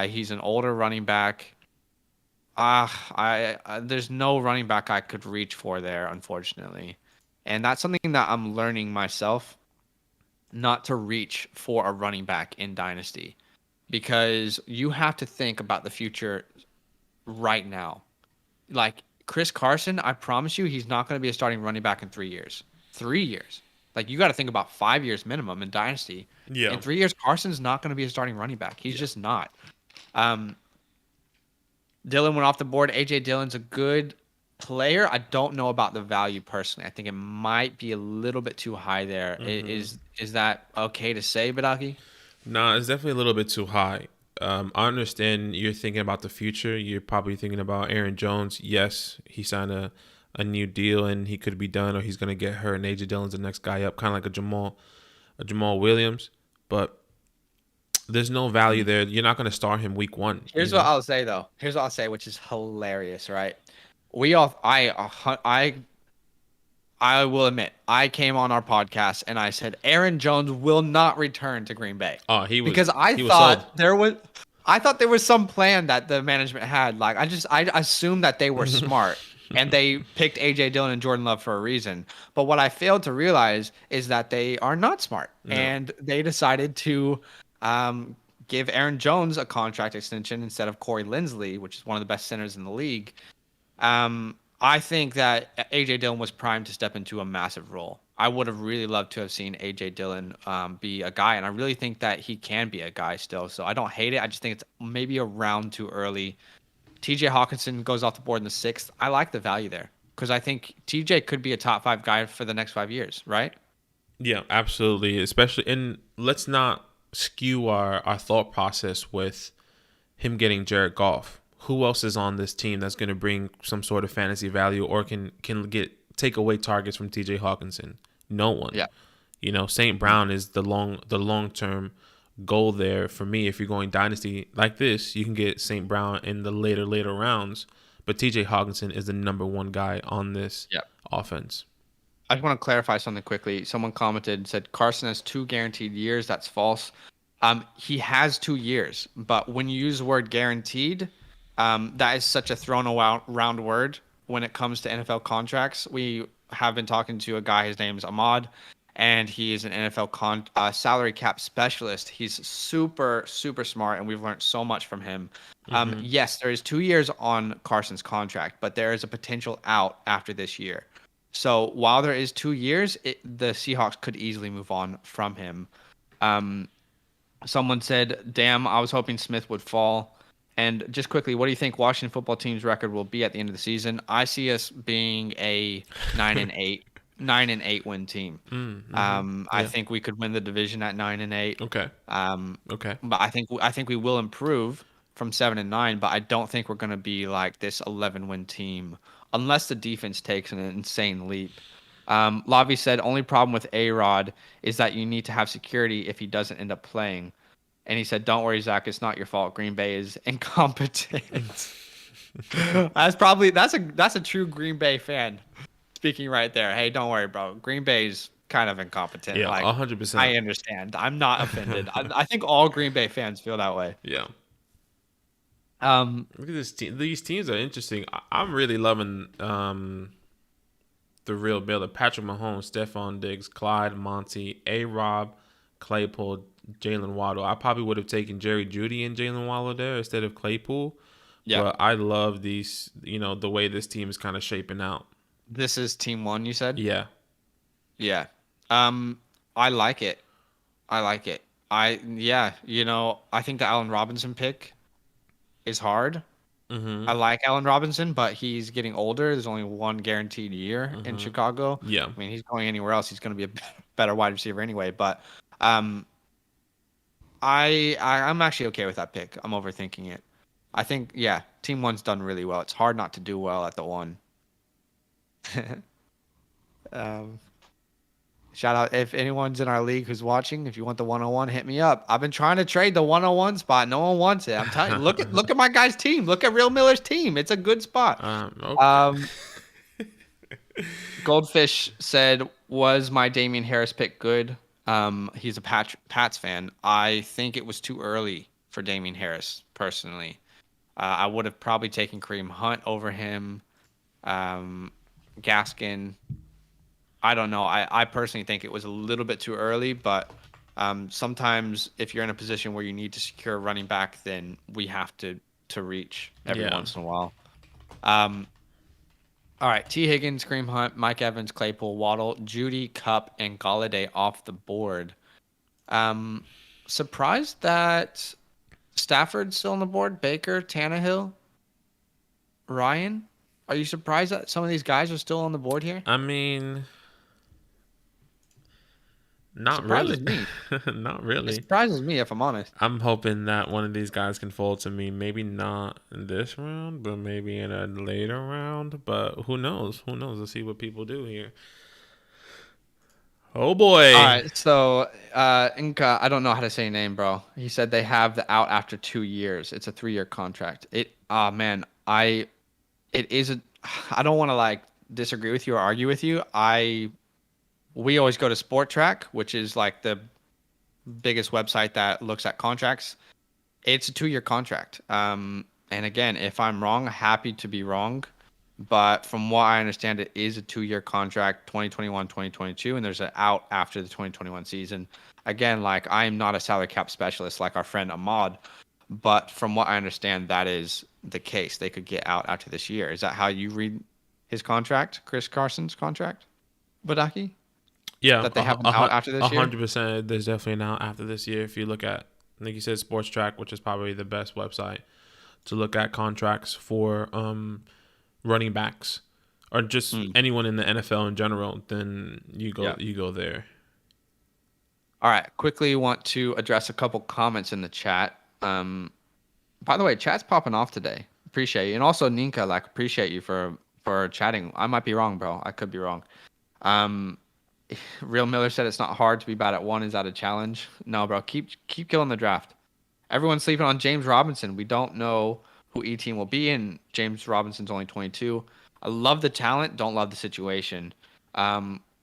He's an older running back. There's no running back I could reach for there, unfortunately. And that's something that I'm learning myself, not to reach for a running back in Dynasty. Because you have to think about the future right now. Like, Chris Carson, I promise you, he's not going to be a starting running back in 3 years. 3 years. Like, you got to think about 5 years minimum in Dynasty. Yeah. In 3 years, Carson's not going to be a starting running back. He's just not. Dylan went off the board. A.J. Dillon's a good player. I don't know about the value personally. I think it might be a little bit too high there. Is that okay to say, Badaki? No, it's definitely a little bit too high. I understand you're thinking about the future. You're probably thinking about Aaron Jones. Yes, he signed a new deal and he could be done, or he's going to get hurt. And A.J. Dillon's the next guy up, kind of like a Jamal Williams. But There's no value there. You're not going to start him week 1. Here's what I'll say though. Here's what I'll say, which is hilarious, right? I will admit, I came on our podcast and I said Aaron Jones will not return to Green Bay. Oh, he was because he was sold. I thought there was some plan that the management had. Like I assumed that they were smart and they picked AJ Dillon and Jordan Love for a reason. But what I failed to realize is that they are not smart, and they decided to give Aaron Jones a contract extension instead of Corey Linsley, which is one of the best centers in the league. I think that AJ Dillon was primed to step into a massive role. I would have really loved to have seen AJ Dillon be a guy, and I really think that he can be a guy still. So I don't hate it. I just think it's maybe a round too early. TJ Hawkinson goes off the board in the 6th. I like the value there because I think TJ could be a top 5 guy for the next 5 years, right? Yeah, absolutely. Especially, and let's not skew our thought process with him getting Jared Goff. Who else is on this team that's going to bring some sort of fantasy value or can take away targets from TJ Hawkinson? No one. Yeah. St. Brown is the long-term goal there for me. If you're going dynasty like this, you can get St. Brown in the later rounds, but TJ Hawkinson is the number 1 guy on this offense. I just want to clarify something quickly. Someone commented and said Carson has 2 guaranteed years. That's false. He has 2 years, but when you use the word guaranteed, that is such a thrown around word when it comes to NFL contracts. We have been talking to a guy. His name is Ahmad, and he is an NFL salary cap specialist. He's super, super smart, and we've learned so much from him. Yes, there is 2 years on Carson's contract, but there is a potential out after this year. So while there is 2 years, the Seahawks could easily move on from him. Someone said, damn, I was hoping Smith would fall. And just quickly, what do you think Washington football team's record will be at the end of the season? I see us being a 9-8 win team. I think we could win the division at 9-8. Okay. Okay. But I think we will improve from 7-9. But I don't think we're going to be like this 11-win team unless the defense takes an insane leap. Lavi said only problem with A-Rod is that you need to have security if he doesn't end up playing. And he said, don't worry, Zach, it's not your fault. Green Bay is incompetent. That's a true Green Bay fan speaking right there. Hey, don't worry, bro. Green Bay's kind of incompetent. Yeah, 100%. I understand. I'm not offended. I think all Green Bay fans feel that way. Yeah. Look at this team. These teams are interesting. I'm really loving the real builder. Patrick Mahomes, Stephon Diggs, Clyde, Monty, A-Rob, Claypool, Jalen Waddle. I probably would have taken Jerry Jeudy and Jalen Waddle there instead of Claypool. Yeah. But I love these, the way this team is kind of shaping out. This is team 1, you said? Yeah. Yeah. I like it. I think the Allen Robinson pick is hard. Mm-hmm. I like Allen Robinson, but he's getting older. There's only 1 guaranteed year in Chicago. Yeah. I mean, he's going anywhere else. He's going to be a better wide receiver anyway. But I'm actually okay with that pick. I'm overthinking it. I think, team 1's done really well. It's hard not to do well at the 1. Shout out if anyone's in our league who's watching. If you want the 101, hit me up. I've been trying to trade the 101 spot. No one wants it. I'm telling you. Look at my guy's team. Look at Real Miller's team. It's a good spot. Okay. Goldfish said, "Was my Damian Harris pick good?" He's a Pats fan. I think it was too early for Damian Harris personally. I would have probably taken Kareem Hunt over him. Gaskin. I don't know. I personally think it was a little bit too early, but sometimes if you're in a position where you need to secure a running back, then we have to reach every once in a while. All right, T. Higgins, Kareem Hunt, Mike Evans, Claypool, Waddle, Judy, Cup, and Galladay off the board. Surprised that Stafford's still on the board, Baker, Tannehill, Ryan. Are you surprised that some of these guys are still on the board here? I mean, not really. Not really. It surprises me, if I'm honest. I'm hoping that one of these guys can fall to me. Maybe not in this round, but maybe in a later round. But who knows? Who knows? Let's see what people do here. Oh boy. All right, so Inca, I don't know how to say your name, bro. He said they have the out after 2 years. It's a 3-year contract. Man, it is a. I don't want to like disagree with you or argue with you. We always go to Sport Track, which is like the biggest website that looks at contracts. It's a 2-year contract. And again, if I'm wrong, happy to be wrong. But from what I understand, it is a 2-year contract, 2021, 2022, and there's an out after the 2021 season. Again, like I am not a salary cap specialist like our friend Ahmad, but from what I understand, that is the case. They could get out after this year. Is that how you read his contract, Chris Carson's contract, Badaki? Yeah, That they have an out after this year? 100%. There's definitely an out after this year. If you look at, like you said, Sports Track, which is probably the best website to look at contracts for running backs or just anyone in the NFL in general, then you go there. All right, quickly want to address a couple comments in the chat. By the way, chat's popping off today. Appreciate you, and also Ninka, like appreciate you for chatting. I might be wrong, bro. I could be wrong. Real Miller said it's not hard to be bad at one. Is that a challenge? No, bro. Keep killing the draft. Everyone's sleeping on James Robinson. We don't know who E-team will be, and James Robinson's only 22. I love the talent, don't love the situation.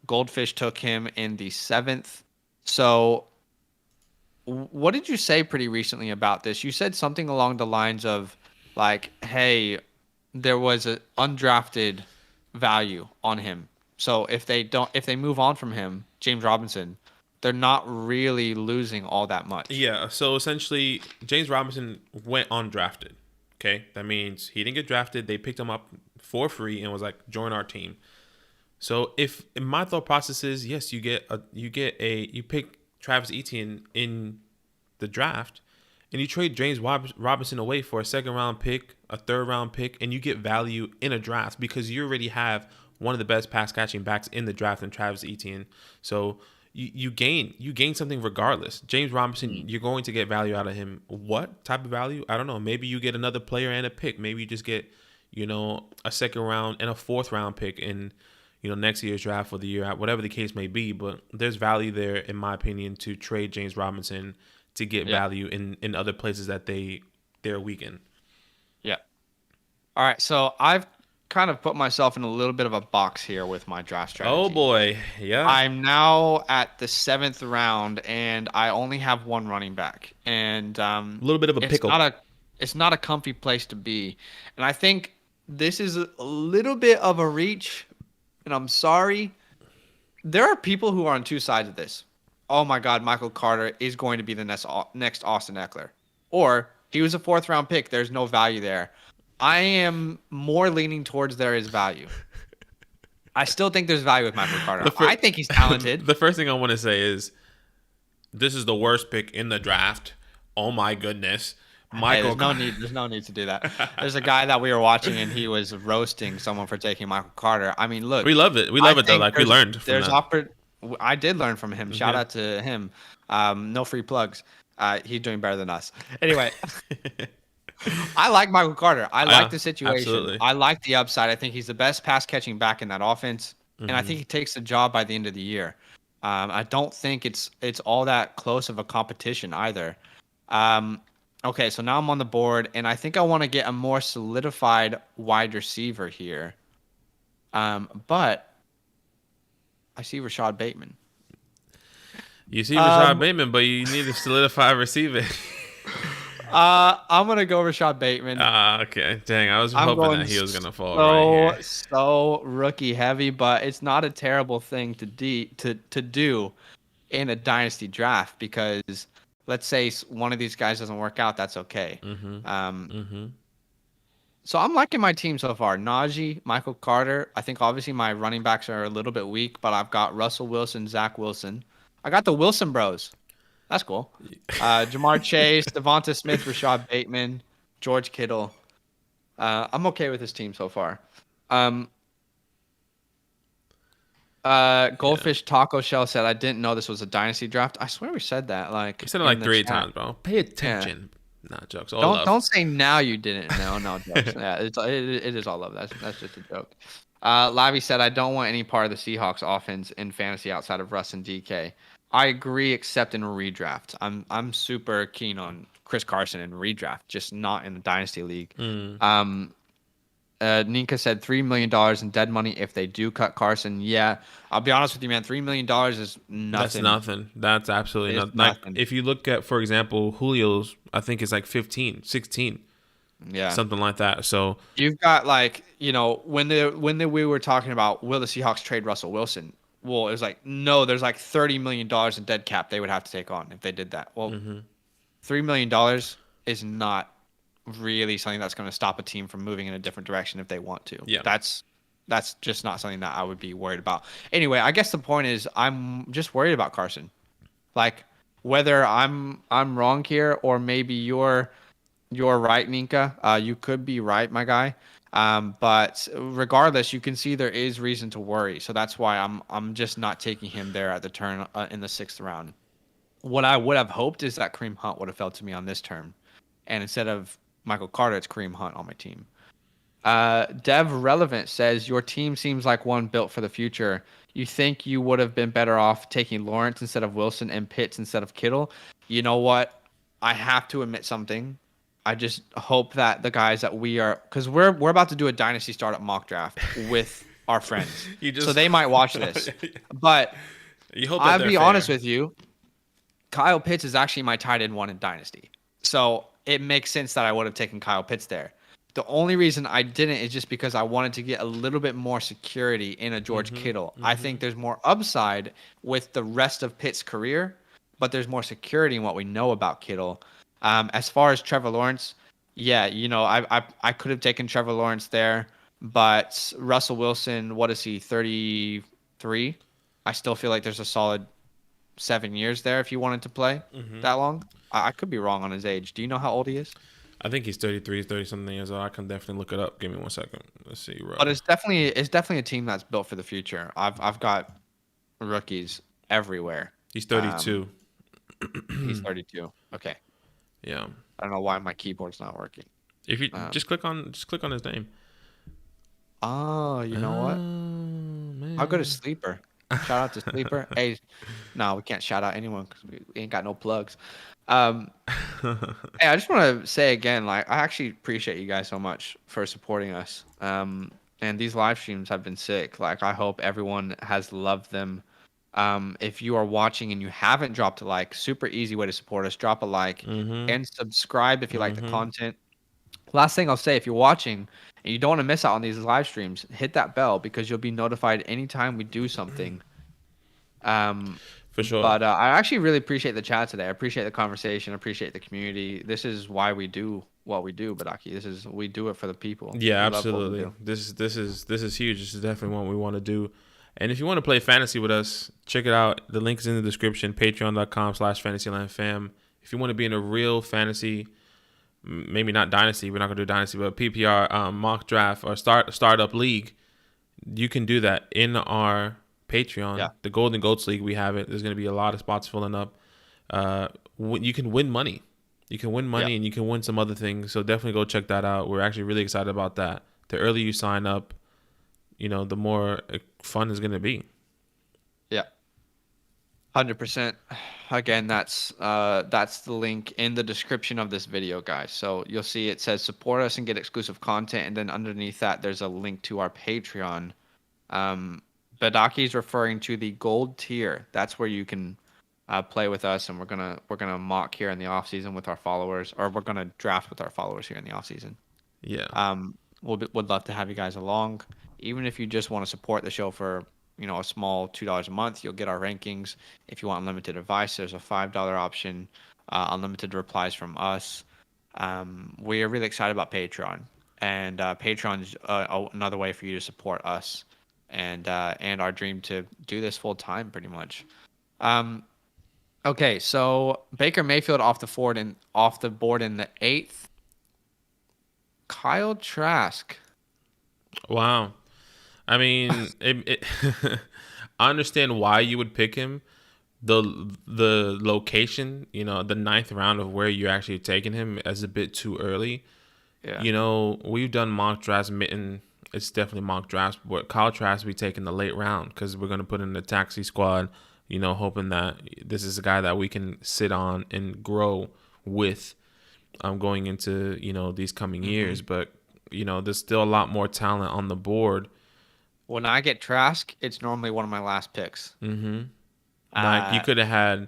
Goldfish took him in the 7th. So what did you say pretty recently about this? You said something along the lines of like, hey, there was an undrafted value on him. So if they move on from him, James Robinson, they're not really losing all that much. Yeah, so essentially James Robinson went undrafted. Okay? That means he didn't get drafted. They picked him up for free and was like, join our team. So if my thought process is, yes, you pick Travis Etienne in the draft and you trade James Robinson away for a 2nd round pick, a 3rd round pick, and you get value in a draft because you already have one of the best pass catching backs in the draft in Travis Etienne. So you gain something regardless. James Robinson, you're going to get value out of him. What type of value? I don't know. Maybe you get another player and a pick. Maybe you just get, a 2nd round and a 4th round pick in, next year's draft or the year out, whatever the case may be. But there's value there, in my opinion, to trade James Robinson to get value in other places that they're weak in. Yeah. All right. So I've kind of put myself in a little bit of a box here with my draft strategy. Oh boy, yeah. I'm now at the 7th round, and I only have one running back, and a little bit of a pickle. It's not a comfy place to be, and I think this is a little bit of a reach, and I'm sorry. There are people who are on two sides of this. Oh my God, Michael Carter is going to be the next Austin Eckler, or he was a 4th round pick. There's no value there. I am more leaning towards there is value. I still think there's value with Michael Carter. I think he's talented. The first thing I want to say is this is the worst pick in the draft. Oh my goodness. Michael, there's no need to do that. There's a guy that we were watching and he was roasting someone for taking Michael Carter. I mean, look. We love it. We love it though. Like we learned from that. I did learn from him. Shout out to him. No free plugs. He's doing better than us. Anyway. I like Michael Carter. I like the situation. Absolutely. I like the upside. I think he's the best pass catching back in that offense, and I think he takes the job by the end of the year. I don't think it's all that close of a competition either. Okay, so now I'm on the board, and I think I want to get a more solidified wide receiver here. But I see Rashad Bateman. You see Rashad Bateman, but you need to solidify receiver. I'm gonna go Rashad Bateman. Okay. Dang, I was hoping that he was gonna fall right here. So rookie heavy, but it's not a terrible thing to do in a dynasty draft because let's say one of these guys doesn't work out, that's okay. So I'm liking my team so far. Najee, Michael Carter. I think obviously my running backs are a little bit weak, but I've got Russell Wilson, Zach Wilson. I got the Wilson Bros. That's cool. Jamar Chase, Devonta Smith, Rashad Bateman, George Kittle. I'm okay with this team so far. Goldfish Taco Shell said, I didn't know this was a dynasty draft. I swear we said that. We said it like 3 times, bro. Pay attention. Yeah. Not jokes. Don't say now you didn't. No jokes. Yeah, it is all love. That's just a joke. Lavi said, I don't want any part of the Seahawks offense in fantasy outside of Russ and DK. I agree, except in redraft. I'm super keen on Chris Carson in redraft, just not in the Dynasty League. Mm. Ninka said $3 million in dead money if they do cut Carson. Yeah, I'll be honest with you, man. $3 million is nothing. That's nothing. That's absolutely It's nothing. Like, nothing. if you look at, for example, Julio's, I think it's like 15, 16, Yeah. something like that. So You've got like, we were talking about will the Seahawks trade Russell Wilson? Well, it was like, no, there's like $30 million in dead cap they would have to take on if they did that. Well, $3 million is not really something that's going to stop a team from moving in a different direction if they want to. Yeah. That's just not something that I would be worried about. Anyway, I guess the point is I'm just worried about Carson. Like whether I'm wrong here or maybe you're right, Ninka. You could be right, my guy. But regardless, you can see there is reason to worry. So that's why I'm just not taking him there at the turn in the 6th round. What I would have hoped is that Kareem Hunt would have fell to me on this turn, and instead of Michael Carter, it's Kareem Hunt on my team. Dev Relevant says your team seems like one built for the future. You think you would have been better off taking Lawrence instead of Wilson and Pitts instead of Kittle? You know what? I have to admit something. I just hope that the guys that because we're about to do a dynasty startup mock draft with our friends, so they might watch this. But I'll be honest with you, Kyle Pitts is actually my tight end 1 in dynasty, so it makes sense that I would have taken Kyle Pitts there. The only reason I didn't is just because I wanted to get a little bit more security in a George Kittle. I think there's more upside with the rest of Pitt's career, but there's more security in what we know about Kittle. As far as Trevor Lawrence, yeah, I could have taken Trevor Lawrence there, but Russell Wilson, what is he, 33? I still feel like there's a solid 7 years there if you wanted to play that long. I could be wrong on his age. Do you know how old he is? I think he's 33, 30-something years old. I can definitely look it up. Give me 1 second. Let's see. But it's definitely a team that's built for the future. I've got rookies everywhere. He's 32. He's 32. Okay. Yeah. I don't know why my keyboard's not working. If you just click on his name. Oh, you know what? Man. I'll go to Sleeper. Shout out to Sleeper. Hey, no, we can't shout out anyone because we ain't got no plugs. Hey, I just want to say again, like, I actually appreciate you guys so much for supporting us. And these live streams have been sick. Like, I hope everyone has loved them. If you are watching and you haven't dropped a like, super easy way to support us. Drop a like and subscribe if you like the content. Last thing I'll say, if you're watching and you don't want to miss out on these live streams, hit that bell because you'll be notified anytime we do something. For sure. But I actually really appreciate the chat today. I appreciate the conversation. I appreciate the community. This is why we do what we do, Badaki. We do it for the people. Yeah, absolutely. This is huge. This is definitely what we want to do. And if you want to play fantasy with us, check it out. The link is in the description, patreon.com/fantasylandfam. If you want to be in a real fantasy, maybe not dynasty, we're not going to do dynasty, but PPR mock draft or startup league, you can do that in our Patreon. Yeah. The Golden Goats League, we have it. There's going to be a lot of spots filling up. You can win money. You can win money and you can win some other things. So definitely go check that out. We're actually really excited about that. The earlier you sign up, the more fun it's going to be. Yeah. 100%. Again, that's the link in the description of this video, guys. So you'll see it says support us and get exclusive content, and then underneath that there's a link to our Patreon. Badaki is referring to the gold tier. That's where you can play with us, and we're gonna mock here in the off season with our followers, or we're gonna draft with our followers here in the off season. Yeah. Would love to have you guys along. Even if you just want to support the show for a small $2 a month, you'll get our rankings. If you want unlimited advice, there's a $5 option, unlimited replies from us. We are really excited about Patreon, and Patreon is another way for you to support us and our dream to do this full time, pretty much. Okay, so Baker Mayfield off the board in the 8th. Kyle Trask. Wow. I mean, I understand why you would pick him. The location, the 9th round of where you're actually taking him is a bit too early. Yeah. We've done mock drafts, Mitten. it's definitely mock drafts. But Kyle Trask we take in the late round because we're gonna put in the taxi squad. Hoping that this is a guy that we can sit on and grow with, going into these coming years. But there's still a lot more talent on the board. When I get Trask, it's normally one of my last picks. Like you could have had.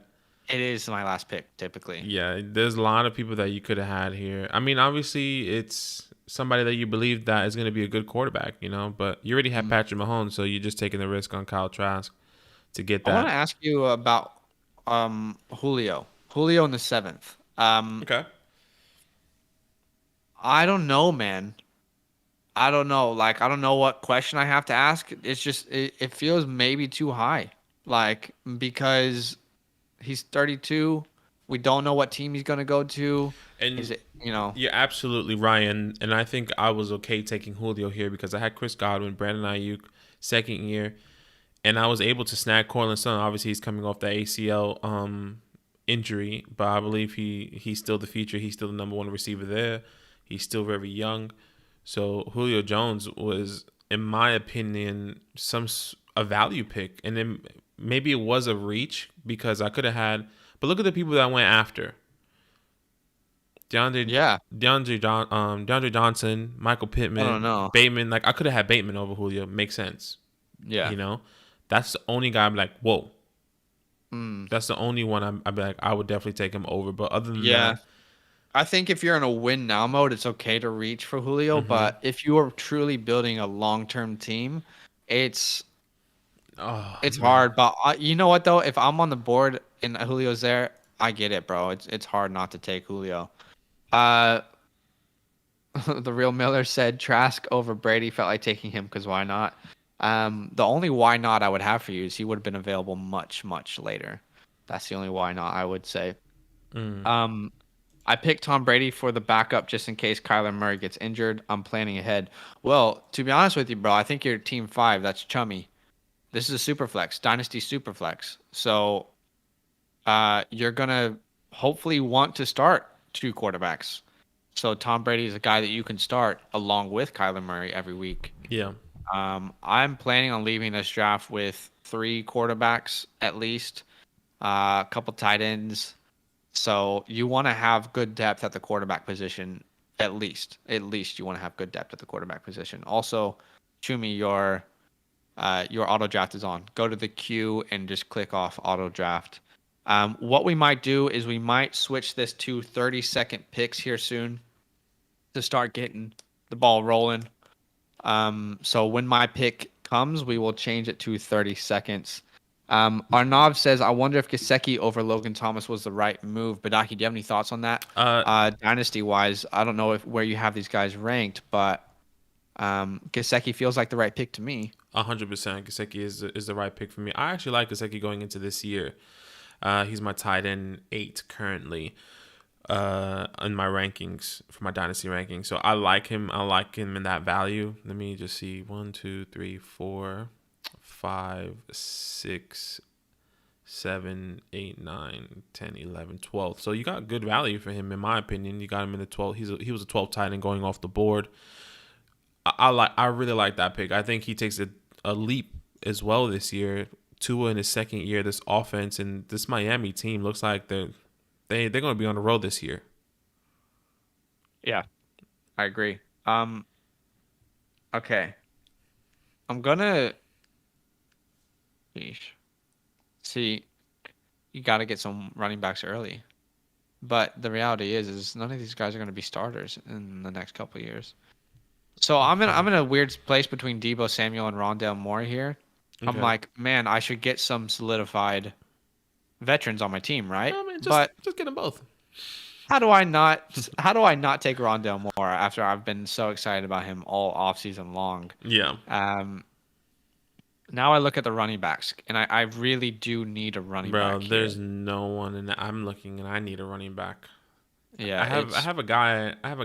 It is my last pick typically. Yeah, there's a lot of people that you could have had here. I mean, obviously, it's somebody that you believe that is going to be a good quarterback, but you already have Patrick Mahomes, so you're just taking the risk on Kyle Trask to get that. I want to ask you about Julio. Julio in the 7th. Okay. I don't know, man. I don't know. Like, I don't know what question I have to ask. It's just it feels maybe too high. Like, because he's 32. We don't know what team he's going to go to. And is it, You're absolutely right. And I think I was okay taking Julio here because I had Chris Godwin, Brandon Ayuk, second year, and I was able to snag Cortland Sutton. Obviously, he's coming off the ACL injury, but I believe he's still the future. He's still the number one receiver there. He's still very young. So Julio Jones was, in my opinion, a value pick. And then maybe it was a reach because I could have had. But look at the people that went after. DeAndre Johnson, Michael Pittman, I don't know. Bateman. Like I could have had Bateman over Julio. Makes sense. Yeah. That's the only guy I'm like, whoa. That's the only one I'd be like, I would definitely take him over. But other than that, I think if you're in a win now mode, it's okay to reach for Julio. But if you are truly building a long-term team, it's hard. But you know what though? If I'm on the board and Julio's there, I get it, bro. It's hard not to take Julio. The real Miller said Trask over Brady, felt like taking him because why not? The only why not I would have for you is he would have been available much, much later. That's the only why not I would say. I picked Tom Brady for the backup just in case Kyler Murray gets injured. I'm planning ahead. Well, to be honest with you, bro, I think you're team 5. That's chummy. This is a super flex, Dynasty SuperFlex. So you're going to hopefully want to start 2 quarterbacks. So Tom Brady is a guy that you can start along with Kyler Murray every week. Yeah. I'm planning on leaving this draft with 3 quarterbacks at least, a couple tight ends. So you want to have good depth at the quarterback position, at least. At least you want to have good depth at the quarterback position. Also, Chumi, your auto draft is on. Go to the queue and just click off auto draft. What we might do is we might switch this to 30-second picks here soon to start getting the ball rolling. So when my pick comes, we will change it to 30 seconds. Arnav says, I wonder if Gesicki over Logan Thomas was the right move. Badaki, do you have any thoughts on that? Dynasty-wise, I don't know where you have these guys ranked, but Gesicki feels like the right pick to me. 100%. Gesicki is the right pick for me. I actually like Gesicki going into this year. He's my tight end 8 currently in my rankings, for my Dynasty rankings. So I like him. I like him in that value. Let me just see. 1, 2, 3, 4, 5, 6, 7, 8, 9, 10, 11, 12. So you got good value for him, in my opinion. You got him in the 12. He was a 12 tight end going off the board. I really like that pick. I think he takes a leap as well this year. Tua in his second year, this offense and this Miami team looks like they're going to be on the road this year. Yeah, I agree. Okay. I'm gonna see. You got to get some running backs early, but the reality is none of these guys are going to be starters in the next couple of years. So I'm in a weird place between Deebo Samuel and Rondale Moore here. Okay. I'm like, man, I should get some solidified veterans on my team, right? I mean, just get them both. How do I not take Rondale Moore after I've been so excited about him all offseason long? Yeah. Now I look at the running backs, and I really do need a running back. Bro, there's no one, and I'm looking, and I need a running back. Yeah, I have a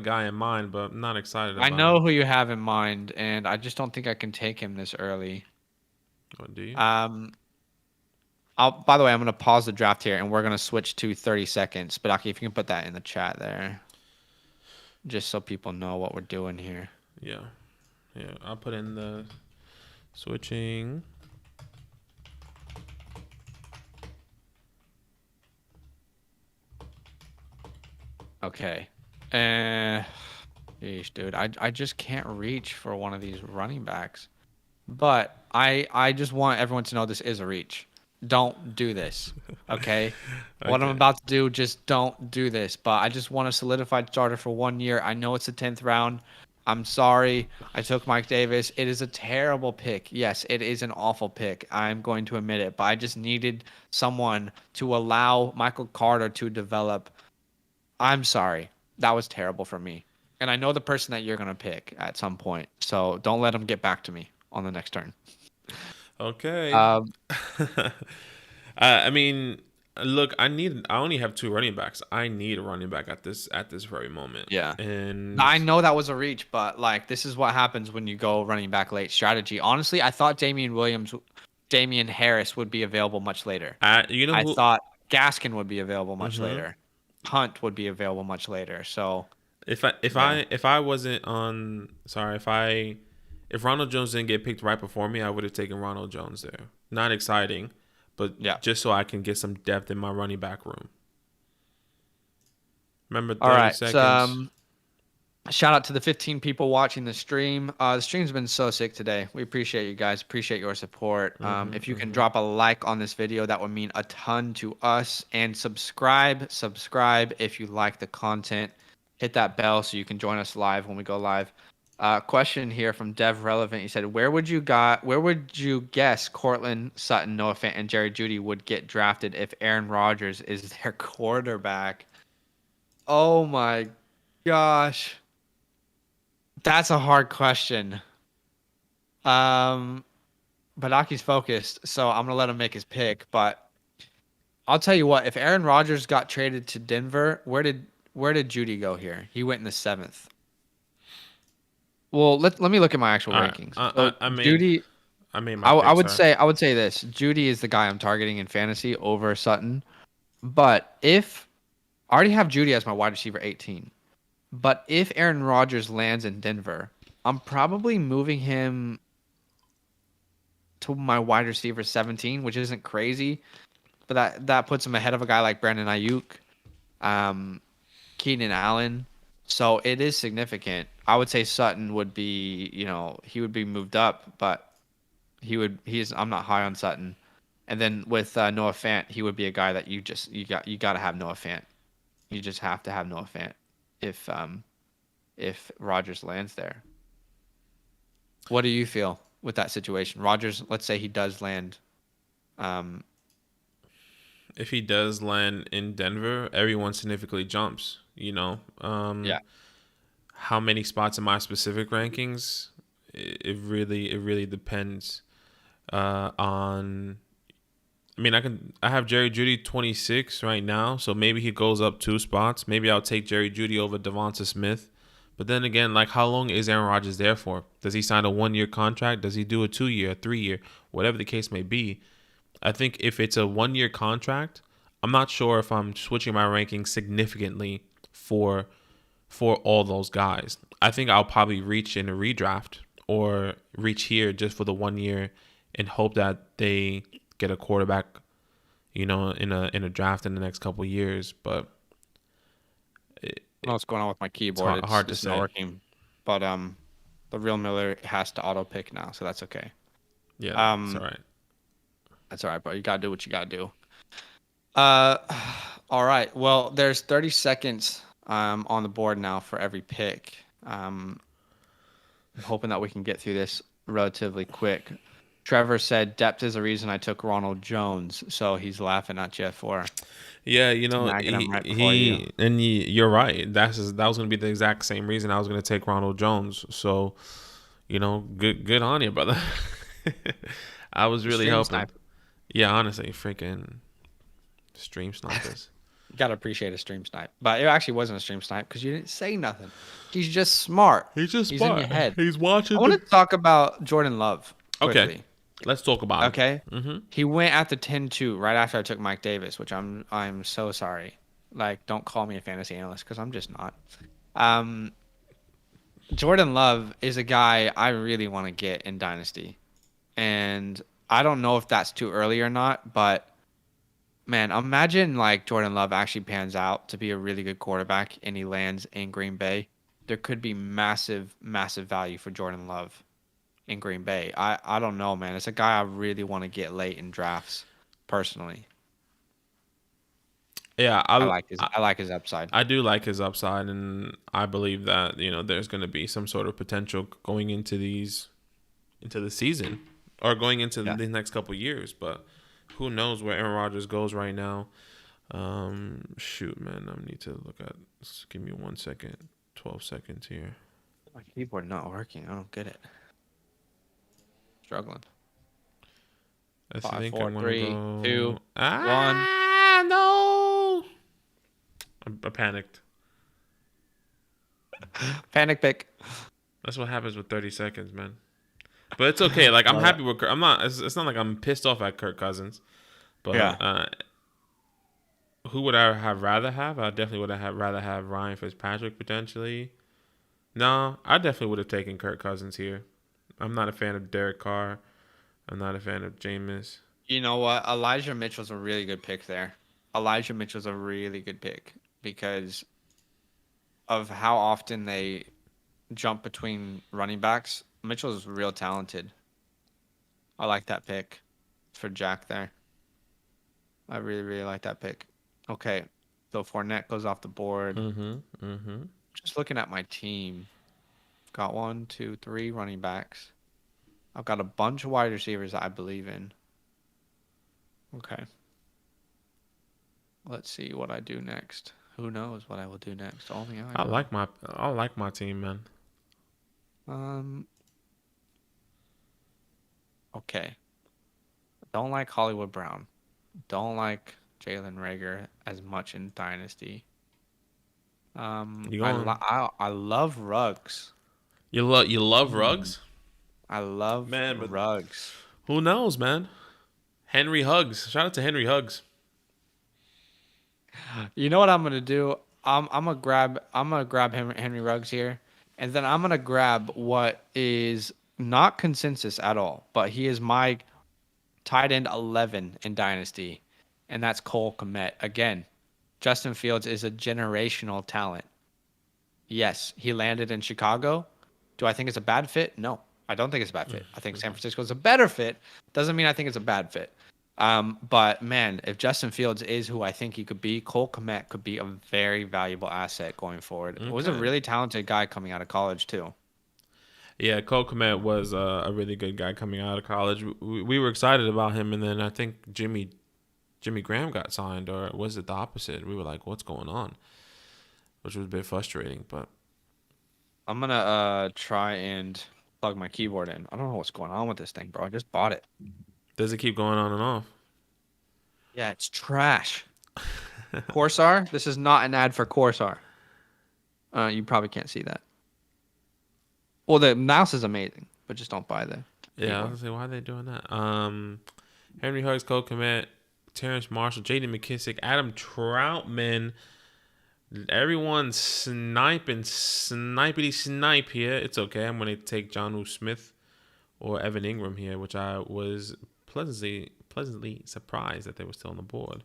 guy in mind, but I'm not excited about I know him. who you have in mind, and I just don't think I can take him this early. What do you? By the way, I'm going to pause the draft here, and we're going to switch to 30 seconds. But Aki, if you can put that in the chat there, just so people know what we're doing here. Yeah. Yeah, I'll put in the switching. Okay. Yeesh, dude. I just can't reach for one of these running backs. But I just want everyone to know this is a reach. Don't do this. Okay? What I'm Okay. about to do, just don't do this. But I just want a solidified starter for 1 year. I know it's the 10th round. I'm sorry. I took Mike Davis. It is a terrible pick. Yes, it is an awful pick. I'm going to admit it. But I just needed someone to allow Michael Carter to develop. I'm sorry. That was terrible for me. And I know the person that you're going to pick at some point. So don't let him get back to me on the next turn. Okay. Um, I mean, look, I only have two running backs. I need a running back at this very moment. yeah. And I know that was a reach, but like this is what happens when you go running back late strategy. Honestly, I thought Damian Harris would be available much later. you know I who thought Gaskin would be available much mhm. later. Hunt would be available much later. So yeah. If I wasn't on sorry, if Ronald Jones didn't get picked right before me, I would have taken Ronald Jones there. Not exciting, but Yeah. just so I can get some depth in my running back room. Remember All 30 right. seconds. Shout out to the 15 people watching the stream. The stream's been so sick today. We appreciate you guys. Appreciate your support. If you can drop a like on this video, that would mean a ton to us. And subscribe if you like the content. Hit that bell so you can join us live when we go live. Question here from Dev Relevant. He said, Where would you guess Cortland Sutton, Noah Fant, and Jerry Jeudy would get drafted if Aaron Rodgers is their quarterback?" Oh my gosh. That's a hard question. Badaki's focused, so I'm gonna let him make his pick. But I'll tell you what: if Aaron Rodgers got traded to Denver, where did Judy go here? He went in the 7th. Well, let me look at my actual rankings. So I made Judy, I made my I pick, would sorry. say this: Judy is the guy I'm targeting in fantasy over Sutton. But if I already have Judy as my wide receiver 18. But if Aaron Rodgers lands in Denver, I'm probably moving him to my wide receiver 17, which isn't crazy, but that puts him ahead of a guy like Brandon Ayuk, Keenan Allen. So it is significant. I would say Sutton would be, he would be moved up, but I'm not high on Sutton. And then with Noah Fant, he would be a guy that you got to have Noah Fant. You just have to have Noah Fant if Rodgers lands there. What do you feel with that situation? Rodgers, let's say he does land. If he does land in Denver, everyone significantly jumps, Yeah. How many spots in my specific rankings? It really depends on I mean, I have Jerry Jeudy 26 right now, so maybe he goes up 2 spots. Maybe I'll take Jerry Jeudy over Devonta Smith. But then again, like, how long is Aaron Rodgers there for? Does he sign a 1-year contract? Does he do a 2-year, 3-year, whatever the case may be? I think if it's a 1-year contract, I'm not sure if I'm switching my rankings significantly for all those guys. I think I'll probably reach in a redraft or reach here just for the 1 year and hope that they get a quarterback, in a draft in the next couple of years. But I don't know what's going on with my keyboard. It's hard to just not say. working. But the real Miller has to auto pick now, so that's okay. Yeah, that's all right. That's all right, bro. You gotta do what you gotta do. All right. Well, there's 30 seconds on the board now for every pick. I'm hoping that we can get through this relatively quick. Trevor said depth is the reason I took Ronald Jones, so he's laughing at you for Yeah, snagging him right before you. you're right. That was going to be the exact same reason I was going to take Ronald Jones. So, good on you, brother. I was really Stream helping. snipe. Yeah, honestly, freaking stream snipers. You gotta appreciate a stream snipe, but it actually wasn't a stream snipe because you didn't say nothing. He's just smart. He's just He's smart. in your head. He's watching. I want to talk about Jordan Love quickly. Okay, let's talk about it. Okay. Mm-hmm. He went at the 10-2 right after I took Mike Davis, which I'm so sorry. Like, don't call me a fantasy analyst because I'm just not. Jordan Love is a guy I really want to get in Dynasty. And I don't know if that's too early or not, but man, imagine like Jordan Love actually pans out to be a really good quarterback and he lands in Green Bay. There could be massive, massive value for Jordan Love in Green Bay. I don't know, man. It's a guy I really want to get late in drafts, personally. Yeah, I I like his upside. I do like his upside, and I believe that there's going to be some sort of potential going into the season or going into Yeah. the next couple years. But who knows where Aaron Rodgers goes right now? Shoot, man, I need to look at. Just give me 1 second, 12 seconds here. My keyboard not working. I don't get it. Struggling. I Five, think four, I'm gonna three, two, go. one. No! I panicked. Panic pick. That's what happens with 30 seconds, man. But it's okay. Like I'm Love it. happy with. I'm not. It's not like I'm pissed off at Kirk Cousins. Yeah. But who would I have rather have? I definitely would have rather have Ryan Fitzpatrick potentially. No, I definitely would have taken Kirk Cousins here. I'm not a fan of Derek Carr. I'm not a fan of Jameis. You know what? Elijah Mitchell's a really good pick there. Elijah Mitchell's a really good pick because of how often they jump between running backs. Mitchell's real talented. I like that pick for Jack there. I really, really like that pick. Okay, so Fournette goes off the board. Mm-hmm. Mm-hmm. Just looking at my team, got one, two, three running backs. I've got a bunch of wide receivers that I believe in. Okay, let's see what I do next. Who knows what I will do next? Only I know. I like my team, man. Um, okay. Don't like Hollywood Brown. Don't like Jalen Rager as much in Dynasty. You going? I love Ruggs. You love Ruggs, I love man. But Ruggs. who knows, man? Henry Huggs. Shout out to Henry Huggs. You know what I'm gonna do? I'm gonna grab Henry Ruggs here, and then I'm gonna grab what is not consensus at all, but he is my tight end 11 in Dynasty, and that's Cole Kmet. Again, Justin Fields is a generational talent. Yes, he landed in Chicago. Do I think it's a bad fit? No, I don't think it's a bad fit. I think San Francisco is a better fit. Doesn't mean I think it's a bad fit. But man, if Justin Fields is who I think he could be, Cole Kmet could be a very valuable asset going forward. It was a Okay. really talented guy coming out of college too. Yeah, Cole Kmet was a really good guy coming out of college. We were excited about him, and then I think Jimmy Graham got signed, or was it the opposite? We were like, "What's going on?" Which was a bit frustrating. But I'm gonna try and plug my keyboard in. I don't know what's going on with this thing, bro. I just bought it. does it keep going on and off? Yeah, it's trash. Corsair. This is not an ad for Corsair. You probably can't see that. Well, the mouse is amazing, but just don't buy the Yeah, I was keyboard. gonna say, why are they doing that? Henry Huggs, Cole Kmet, Terrence Marshall, J.D. McKissick, Adam Troutman. Everyone's snipity snipe here. It's okay. I'm gonna take John Smith or Evan Ingram here, which I was pleasantly surprised that they were still on the board.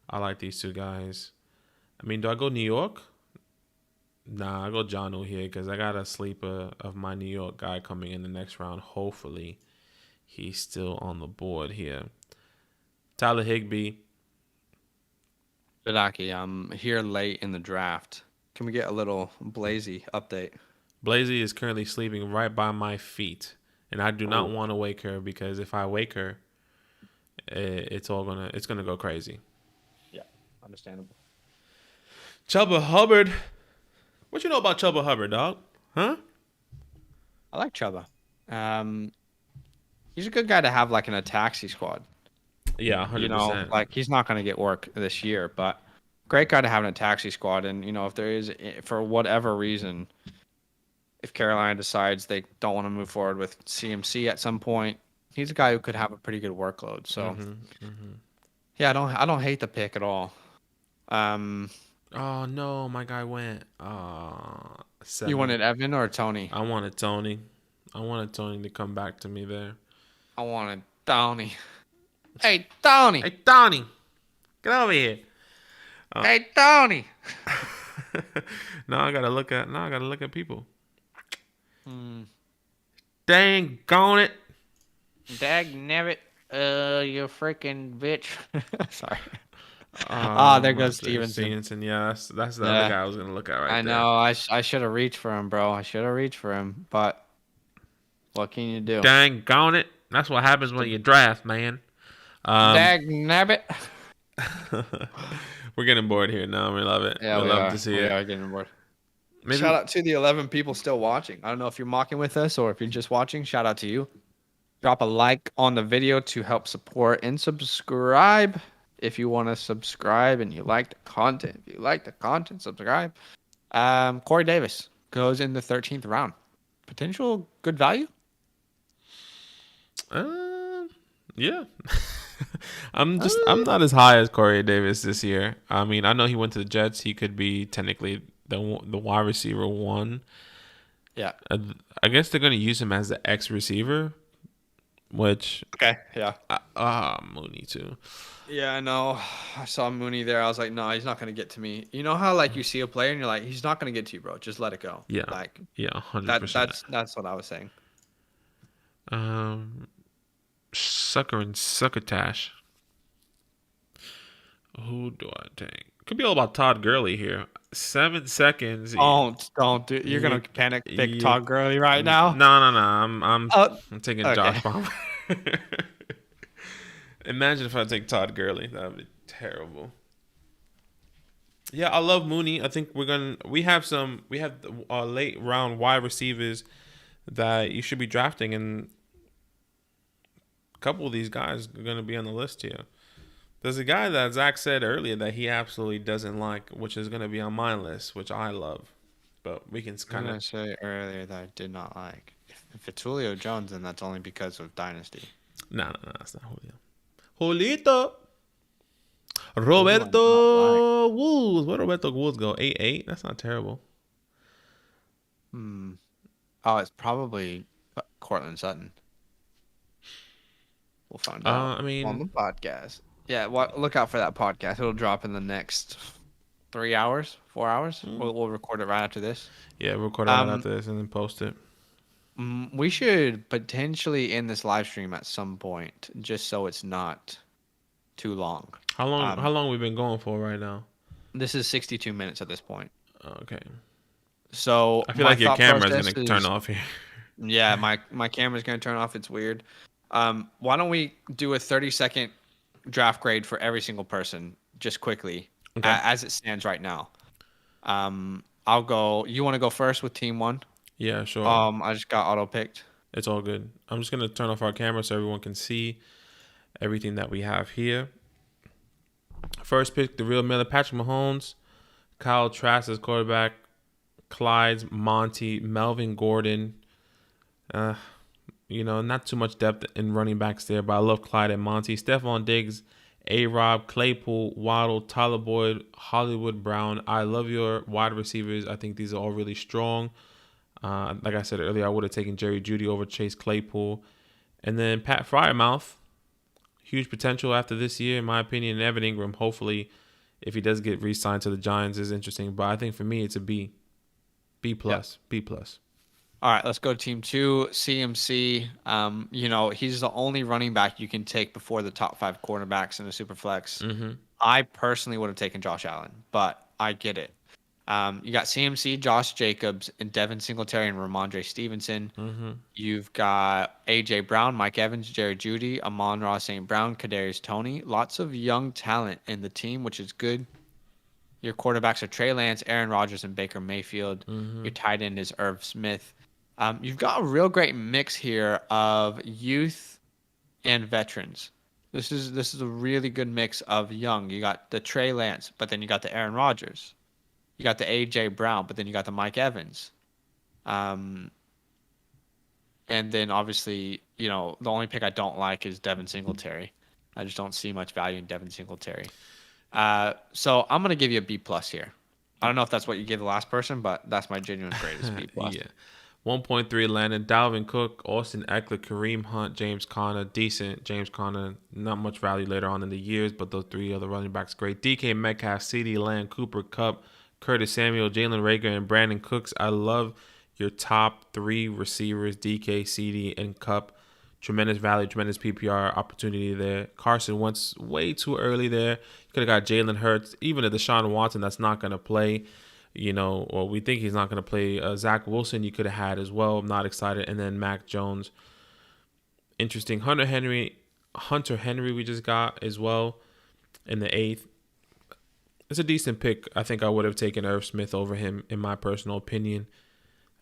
I like these two guys. I mean, do I go New York? Nah, I go John here because I got a sleeper of my New York guy coming in the next round. Hopefully, he's still on the board here. Tyler Higbee. Badaki, I'm here late in the draft. Can we get a little Blazy update? Blazy is currently sleeping right by my feet, and I do not Oh, want to wake her because if I wake her, it's gonna go crazy. yeah, understandable. Chuba Hubbard. What you know about Chuba Hubbard, dog? Huh? I like Chuba. Um, he's a good guy to have like in a taxi squad. Yeah, You hundred know, percent. like he's not going to get work this year, but great guy to have in a taxi squad. And you know, if there is for whatever reason, if Carolina decides they don't want to move forward with CMC at some point, he's a guy who could have a pretty good workload. So yeah, I don't hate the pick at all. Um, Oh no, my guy went. You 7. wanted Evan or Tony? I wanted Tony. I wanted Tony to come back to me there. I wanted Tony. Hey, Tony. Hey, Tony, get over here. Hey, Tony. Now I gotta look at people. Hmm. Dang gone it. Dag nabbit. You freaking bitch. Sorry. There goes Stevenson. Yeah, that's the other Yeah, guy I was gonna look at right I there. know. I should have reached for him, bro. I should have reached for him, but what can you do? Dang gone it. That's what happens when you draft, man. Dag nabbit. We're getting bored here now. We love it. Yeah, We we love are. to see We it. are getting bored. Maybe Shout out to the 11 people still watching. I don't know if you're mocking with us or if you're just watching. Shout out to you. Drop a like on the video to help support and subscribe if you want to subscribe and you like the content. If you like the content, subscribe. Corey Davis goes in the 13th round. Potential good value? Yeah. I'm not as high as Corey Davis this year. I mean, I know he went to the Jets. He could be technically the wide receiver 1. Yeah. I guess they're gonna use him as the X receiver, which Okay. Yeah. Mooney too. Yeah, I know. I saw Mooney there. I was like, no, he's not going to get to me. You know how like you see a player and you're like, he's not going to get to you, bro. Just let it go. Yeah. Like Yeah, 100%. that's what I was saying. Sucker and Succotash. Who do I take? Could be all about Todd Gurley here. 7 seconds. Don't do. You're gonna panic pick Todd Gurley right now. No. I'm taking okay. Josh Palmer. Imagine if I take Todd Gurley. That would be terrible. Yeah, I love Mooney. I think we have late round wide receivers that you should be drafting, and a couple of these guys are gonna be on the list here. There's a guy that Zach said earlier that he absolutely doesn't like, which is gonna be on my list, which I love. But we can kind of say earlier that I did not like. If it's Julio Jones, then that's only because of Dynasty. No, that's not Julio. Julito. Roberto Woods. Where Roberto Woods go? 8'8"? That's not terrible. Oh, it's probably Cortland Sutton. We'll find out. I mean, on the podcast. Yeah, look out for that podcast. It'll drop in the next 3 hours, 4 hours. We'll record it right after this. Yeah, we'll record it right after this and then post it. We should potentially end this live stream at some point, just so it's not too long. How long we been going for right now? This is 62 minutes at this point. Okay. So I feel like your camera's gonna turn off here. Yeah, my camera's gonna turn off. It's weird. Why don't we do a 30-second draft grade for every single person, just quickly, as it stands right now. I'll go. You want to go first with team 1? Yeah, sure. I just got auto picked. It's all good. I'm just gonna turn off our camera so everyone can see everything that we have here. First pick, the real Miller, Patrick Mahomes, Kyle Trask as quarterback, Clyde's Monty, Melvin Gordon. Not too much depth in running backs there, but I love Clyde and Monty. Stephon Diggs, A-Rob, Claypool, Waddle, Tyler Boyd, Hollywood Brown. I love your wide receivers. I think these are all really strong. Like I said earlier, I would have taken Jerry Jeudy over Chase Claypool. And then Pat Freiermuth, huge potential after this year, in my opinion. And Evan Ingram, hopefully, if he does get re-signed to the Giants, is interesting. But I think for me, it's a B. B+. Yep. B+. All right, let's go to team 2, CMC. He's the only running back you can take before the top 5 quarterbacks in the SuperFlex. Mm-hmm. I personally would have taken Josh Allen, but I get it. You got CMC, Josh Jacobs, and Devin Singletary and Ramondre Stevenson. Mm-hmm. You've got A.J. Brown, Mike Evans, Jerry Jeudy, Amon-Ra St. Brown, Kadarius Toney. Lots of young talent in the team, which is good. Your quarterbacks are Trey Lance, Aaron Rodgers, and Baker Mayfield. Mm-hmm. Your tight end is Irv Smith. You've got a real great mix here of youth and veterans. This is a really good mix of young. You got the Trey Lance, but then you got the Aaron Rodgers. You got the A.J. Brown, but then you got the Mike Evans. And then obviously, the only pick I don't like is Devin Singletary. I just don't see much value in Devin Singletary. So I'm going to give you a B+ here. I don't know if that's what you gave the last person, but that's my genuine grade is B plus. Yeah. 1.3 Landon, Dalvin Cook, Austin Eckler, Kareem Hunt, James Conner, decent. James Conner, not much value later on in the years, but those three other running backs great. DK Metcalf, CeeDee Lamb, Cooper Kupp, Curtis Samuel, Jalen Reagor, and Brandon Cooks. I love your top three receivers, DK, CD, and Kupp. Tremendous value, tremendous PPR opportunity there. Carson Wentz way too early there. You could have got Jalen Hurts, even a Deshaun Watson that's not going to play, or we think he's not going to play. Zach Wilson you could have had as well. I'm not excited. And then Mac Jones. Interesting. Hunter Henry we just got as well in the 8th. It's a decent pick. I think I would have taken Irv Smith over him in my personal opinion.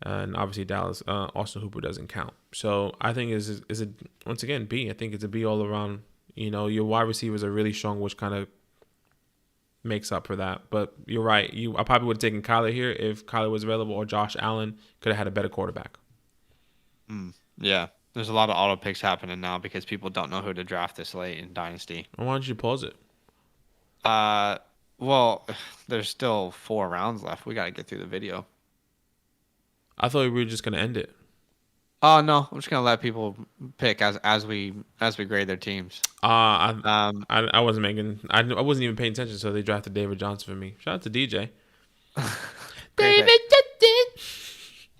And obviously Dallas, Austin Hooper doesn't count. So I think is a once again B. I think it's a B all around. Your wide receivers are really strong, which kind of makes up for that. But you're right. I probably would have taken Kyler here if Kyler was available, or Josh Allen could have had a better quarterback. Yeah, there's a lot of auto picks happening now because people don't know who to draft this late in Dynasty. Why don't you pause it? Well, there's still 4 rounds left. We got to get through the video. I thought we were just gonna end it. Oh no, I'm just gonna let people pick as we grade their teams. I wasn't making. I wasn't even paying attention, so they drafted David Johnson for me. Shout out to DJ. David Johnson.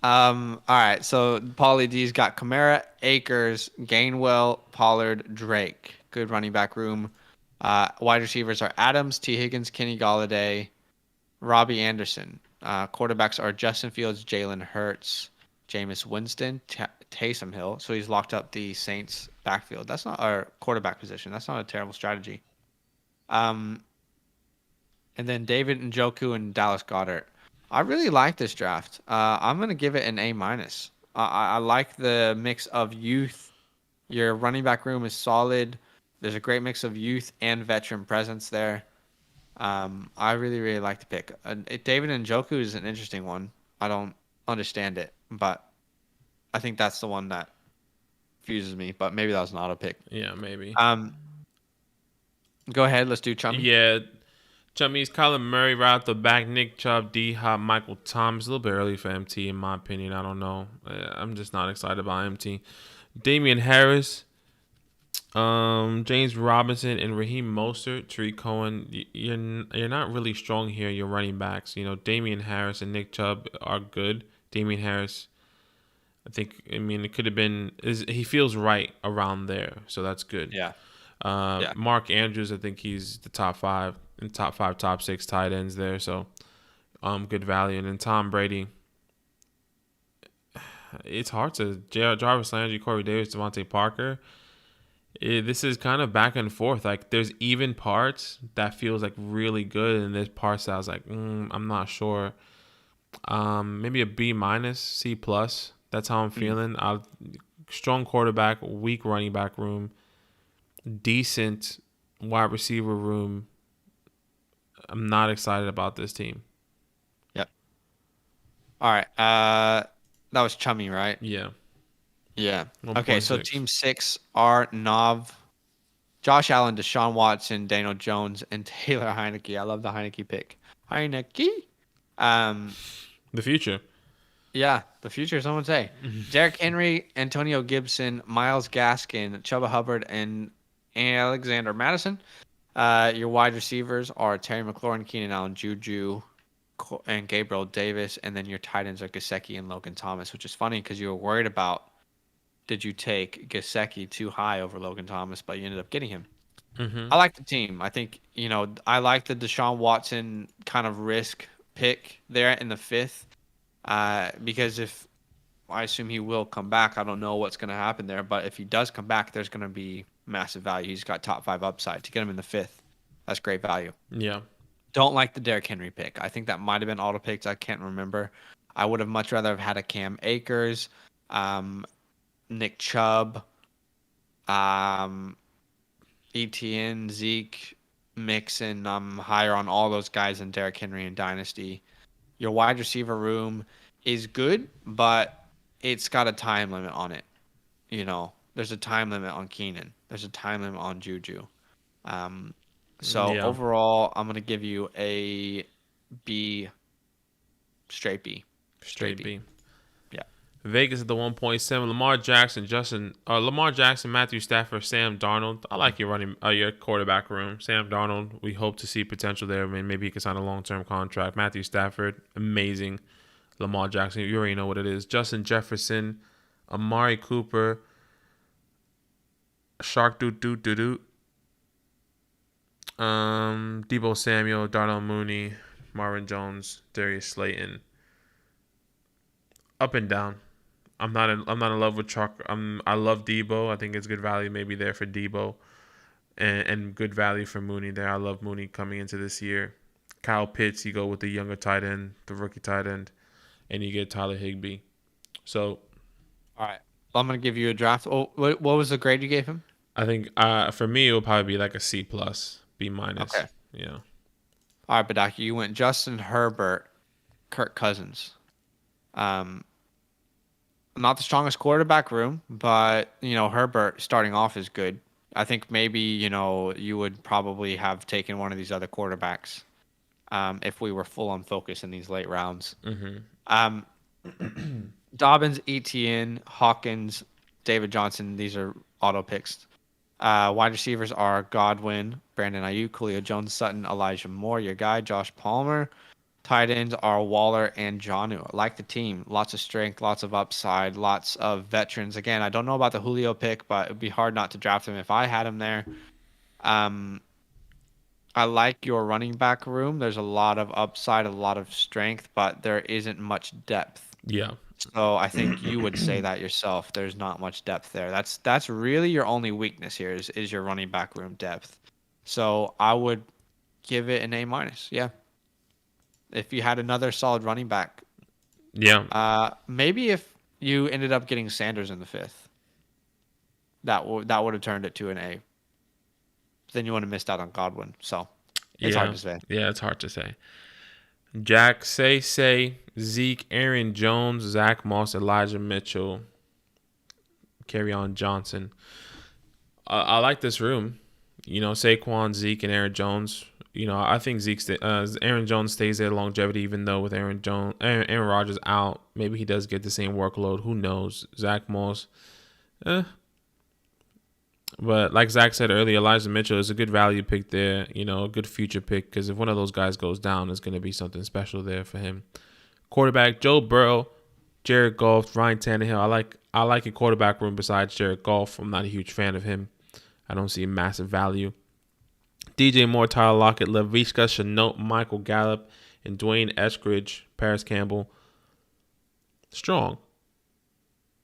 All right. So Paulie D's got Kamara, Akers, Gainwell, Pollard, Drake. Good running back room. Wide receivers are Adams, T. Higgins, Kenny Galladay, Robbie Anderson. Quarterbacks are Justin Fields, Jalen Hurts, Jameis Winston, Taysom Hill. So he's locked up the Saints backfield. That's not our quarterback position. That's not a terrible strategy. And then David Njoku and Dallas Goedert. I really like this draft. I'm going to give it an A minus. I like the mix of youth. Your running back room is solid. There's a great mix of youth and veteran presence there. I really, really like the pick. David Njoku is an interesting one. I don't understand it, but I think that's the one that fuses me. But maybe that was an auto pick. Yeah, maybe. Go ahead. Let's do Chummy. Yeah, Chummy's Kyler Murray right out the back. Nick Chubb, D Hop, Michael Thomas. A little bit early for MT in my opinion. I don't know. I'm just not excited about MT. Damian Harris. James Robinson and Raheem Mostert, Tariq Cohen, you're not really strong here. Your running backs, Damian Harris and Nick Chubb are good. Damian Harris, it could have been. He feels right around there, so that's good. Yeah. Mark Andrews, I think he's the top 5 and top 5, top 6 tight ends there, so good value. And then Tom Brady. It's hard to Jarvis Landry, Corey Davis, Devontae Parker. This is kind of back and forth. Like there's even parts that feels like really good, and there's parts that I was like, I'm not sure. Maybe a B minus, C plus. That's how I'm feeling. Strong quarterback, weak running back room, decent wide receiver room. I'm not excited about this team. Yep. All right. That was Chummy, right? Yeah. Yeah. Okay, so Team 6 are Nav, Josh Allen, Deshaun Watson, Daniel Jones, and Taylor Heineke. I love the Heineke pick. Heineke? The future. Yeah, the future, some would say. Derrick Henry, Antonio Gibson, Myles Gaskin, Chuba Hubbard, and Alexander Madison. Your wide receivers are Terry McLaurin, Keenan Allen, Juju, and Gabriel Davis. And then your tight ends are Gesicki and Logan Thomas, which is funny because you were worried about did you take Gesicki too high over Logan Thomas, but you ended up getting him. Mm-hmm. I like the team. I think, I like the Deshaun Watson kind of risk pick there in the 5th because if I assume he will come back, I don't know what's going to happen there, but if he does come back, there's going to be massive value. He's got top 5 upside. To get him in the 5th, that's great value. Yeah. Don't like the Derrick Henry pick. I think that might have been auto picked. I can't remember. I would have much rather have had a Cam Akers, Nick Chubb, Etienne, Zeke, Mixon. I'm higher on all those guys than Derrick Henry in Dynasty. Your wide receiver room is good, but it's got a time limit on it. There's a time limit on Keenan. There's a time limit on Juju. Overall, I'm going to give you a B Straight B. Straight B. Yeah. Vegas at the 1.7. Lamar Jackson, Matthew Stafford, Sam Darnold. I like your quarterback room. Sam Darnold, we hope to see potential there. I mean, maybe he can sign a long-term contract. Matthew Stafford, amazing. Lamar Jackson, you already know what it is. Justin Jefferson, Amari Cooper, Shark Doo Doo Doo Doo. Debo Samuel, Darnell Mooney, Marvin Jones, Darius Slayton. Up and down. I'm not in love with Chalk. I love Debo. I think it's good value maybe there for Debo, and good value for Mooney there. I love Mooney coming into this year. Kyle Pitts, you go with the younger tight end, the rookie tight end, and you get Tyler Higbee. So, all right, I'm gonna give you a draft. Oh, what was the grade you gave him? I think for me it will probably be like a C plus, B minus. Okay. Yeah. All right, Badaki, you went Justin Herbert, Kirk Cousins. Not the strongest quarterback room, but Herbert starting off is good. I think maybe you would probably have taken one of these other quarterbacks if we were full on focus in these late rounds. Mm-hmm. Dobbins, Etienne, Hawkins, David Johnson. These are auto picks. Wide receivers are Godwin, Brandon Ayuk, Julio Jones, Sutton, Elijah Moore, your guy, Josh Palmer. Tight ends are Waller and Jonnu. I like the team. Lots of strength, lots of upside, lots of veterans. Again, I don't know about the Julio pick, but it would be hard not to draft him if I had him there. I like your running back room. There's a lot of upside, a lot of strength, but there isn't much depth. Yeah. So I think you would say that yourself. There's not much depth there. That's really your only weakness here is your running back room depth. So I would give it an A minus. Yeah. If you had another solid running back. Yeah. Maybe if you ended up getting Sanders in the 5th, that would have turned it to an A. Then you would have missed out on Godwin. So it's hard to say. Yeah, it's hard to say. Jack, say, Zeke, Aaron Jones, Zach Moss, Elijah Mitchell, Kerryon Johnson. I like this room. Saquon, Zeke, and Aaron Jones. I think Aaron Jones stays there longevity, even though with Aaron Rodgers out, maybe he does get the same workload. Who knows? Zach Moss, But like Zach said earlier, Elijah Mitchell is a good value pick there. A good future pick because if one of those guys goes down, it's going to be something special there for him. Quarterback Joe Burrow, Jared Goff, Ryan Tannehill. I like a quarterback room besides Jared Goff. I'm not a huge fan of him. I don't see massive value. DJ Moore, Tyler Lockett, Laviska Shenault, Michael Gallup, and Dwayne Eskridge, Paris Campbell. Strong.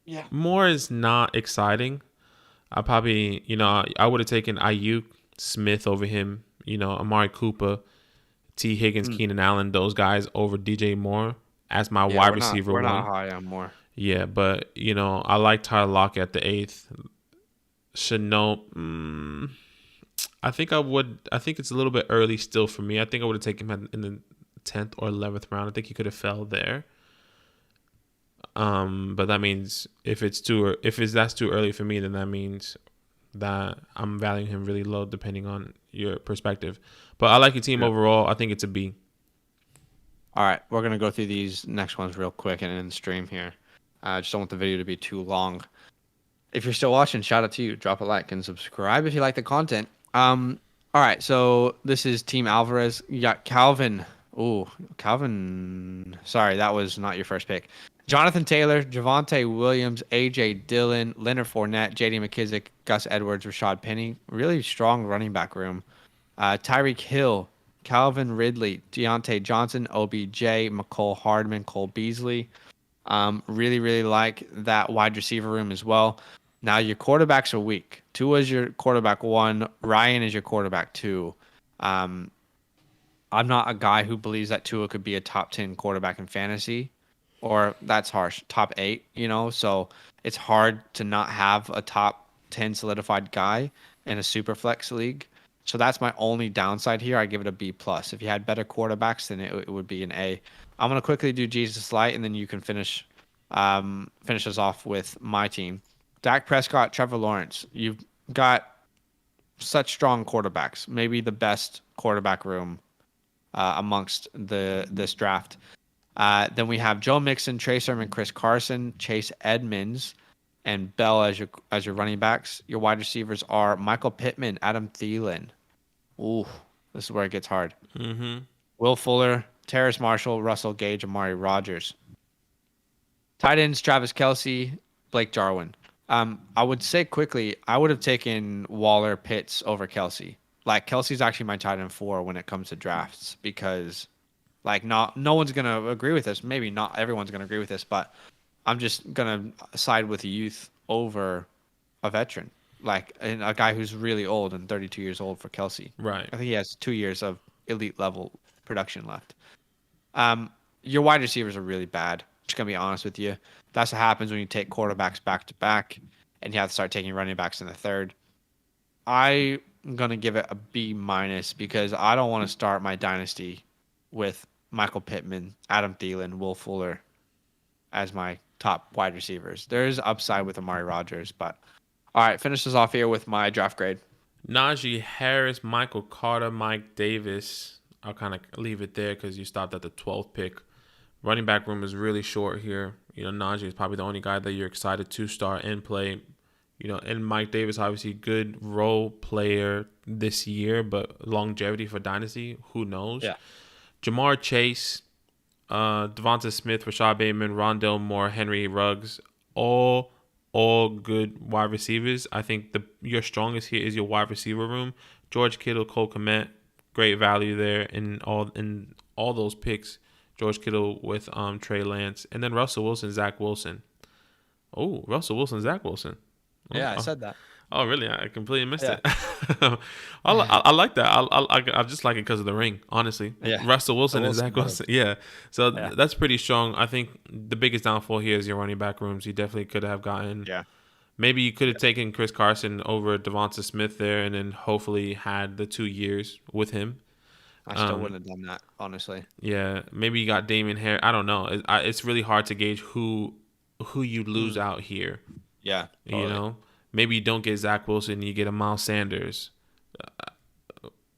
Yeah. Moore is not exciting. I probably, I would have taken Ayuk, Smith over him, Amari Cooper, T. Higgins, Keenan Allen, those guys over DJ Moore as my wide receiver one. We're not high on Moore. Yeah, but, I like Tyler Lockett at the 8th. Shenault, I think it's a little bit early still for me. I think I would have taken him in the 10th or 11th round. I think he could have fell there. But that means if that's too early for me, then that means that I'm valuing him really low depending on your perspective. But I like your team overall. I think it's a B. All right, we're going to go through these next ones real quick and end the stream here. I just don't want the video to be too long. If you're still watching, shout out to you. Drop a like and subscribe if you like the content. All right, so this is Team Alvarez. You got Calvin. Ooh, Calvin. Sorry, that was not your first pick. Jonathan Taylor, Javonte Williams, A.J. Dillon, Leonard Fournette, J.D. McKissick, Gus Edwards, Rashad Penny. Really strong running back room. Tyreek Hill, Calvin Ridley, Deontay Johnson, OBJ, McCole Hardman, Cole Beasley. Really, really like that wide receiver room as well. Now your quarterbacks are weak. Tua is your quarterback 1. Ryan is your quarterback 2. I'm not a guy who believes that Tua could be a top 10 quarterback in fantasy. Or that's harsh, top 8, so it's hard to not have a top 10 solidified guy in a SuperFlex league. So that's my only downside here. I give it a B+. If you had better quarterbacks, then it would be an A. I'm going to quickly do Jesus Light, and then you can finish us off with my team. Dak Prescott, Trevor Lawrence. You've got such strong quarterbacks, maybe the best quarterback room amongst this draft. Then we have Joe Mixon, Trey Sermon, Chris Carson, Chase Edmonds, and Bell as your running backs. Your wide receivers are Michael Pittman, Adam Thielen. Ooh, this is where it gets hard. Mm-hmm. Will Fuller, Terrace Marshall, Russell Gage, Amari Rogers. Tight ends, Travis Kelce, Blake Jarwin. I would say quickly, I would have taken Waller, Pitts over Kelce. Like Kelsey's actually my tight end 4 when it comes to drafts because, like, no one's gonna agree with this. Maybe not everyone's gonna agree with this, but I'm just gonna side with the youth over a veteran, like and a guy who's really old and 32 years old for Kelce. Right. I think he has 2 years of elite level production left. Your wide receivers are really bad. Just gonna be honest with you. That's what happens when you take quarterbacks back to back, and you have to start taking running backs in the third. I'm gonna give it a B minus because I don't want to start my dynasty with Michael Pittman, Adam Thielen, Will Fuller as my top wide receivers. There is upside with Amari Rogers, but all right, finish this off here with my draft grade. Najee Harris, Michael Carter, Mike Davis. I'll kind of leave it there because you stopped at the 12th pick. Running back room is really short here. Najee is probably the only guy that you're excited to start and play. And Mike Davis, obviously good role player this year, but longevity for Dynasty, who knows? Yeah. Jamar Chase, Devonta Smith, Rashad Bateman, Rondell Moore, Henry Ruggs, all good wide receivers. I think your strongest here is your wide receiver room. George Kittle, Cole Kmet, great value there in all those picks. George Kittle with Trey Lance, and then Russell Wilson, Zach Wilson. Oh, Russell Wilson, Zach Wilson. Yeah, I said that. Oh, really? I completely missed it. I like that. I just like it because of the ring, honestly. Yeah. Russell Wilson and Zach Wilson. Yeah. So that's pretty strong. I think the biggest downfall here is your running back rooms. You definitely could have gotten. Yeah. Maybe you could have taken Chris Carson over Devonta Smith there, and then hopefully had the 2 years with him. I still wouldn't have done that, honestly. Yeah. Maybe you got Damian Harris. I don't know. It's really hard to gauge who you lose out here. Yeah. Totally. Maybe you don't get Zach Wilson, you get a Miles Sanders.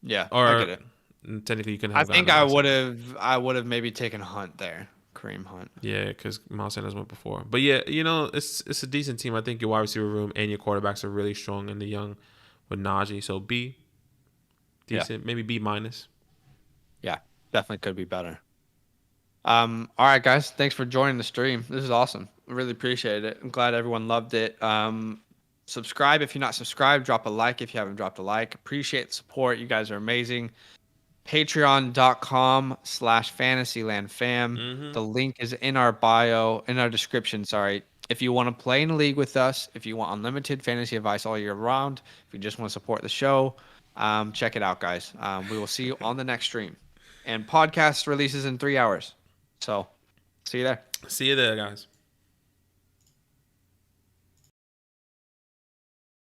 Yeah, or I get it. Technically, you can have. I think I would have maybe taken Hunt there, Kareem Hunt. Yeah, because Miles Sanders went before. But yeah, it's a decent team. I think your wide receiver room and your quarterbacks are really strong in the young with Najee. So B, decent, maybe B minus. Yeah, definitely could be better. All right, guys. Thanks for joining the stream. This is awesome. I really appreciate it. I'm glad everyone loved it. Subscribe if you're not subscribed. Drop a like if you haven't dropped a like. Appreciate the support. You guys are amazing. Patreon.com/fantasylandfam. Mm-hmm. The link is in our bio, in our description. Sorry. If you want to play in a league with us, if you want unlimited fantasy advice all year round, if you just want to support the show, check it out, guys. We will see you on the next stream. And podcast releases in 3 hours. So, see you there. See you there, guys.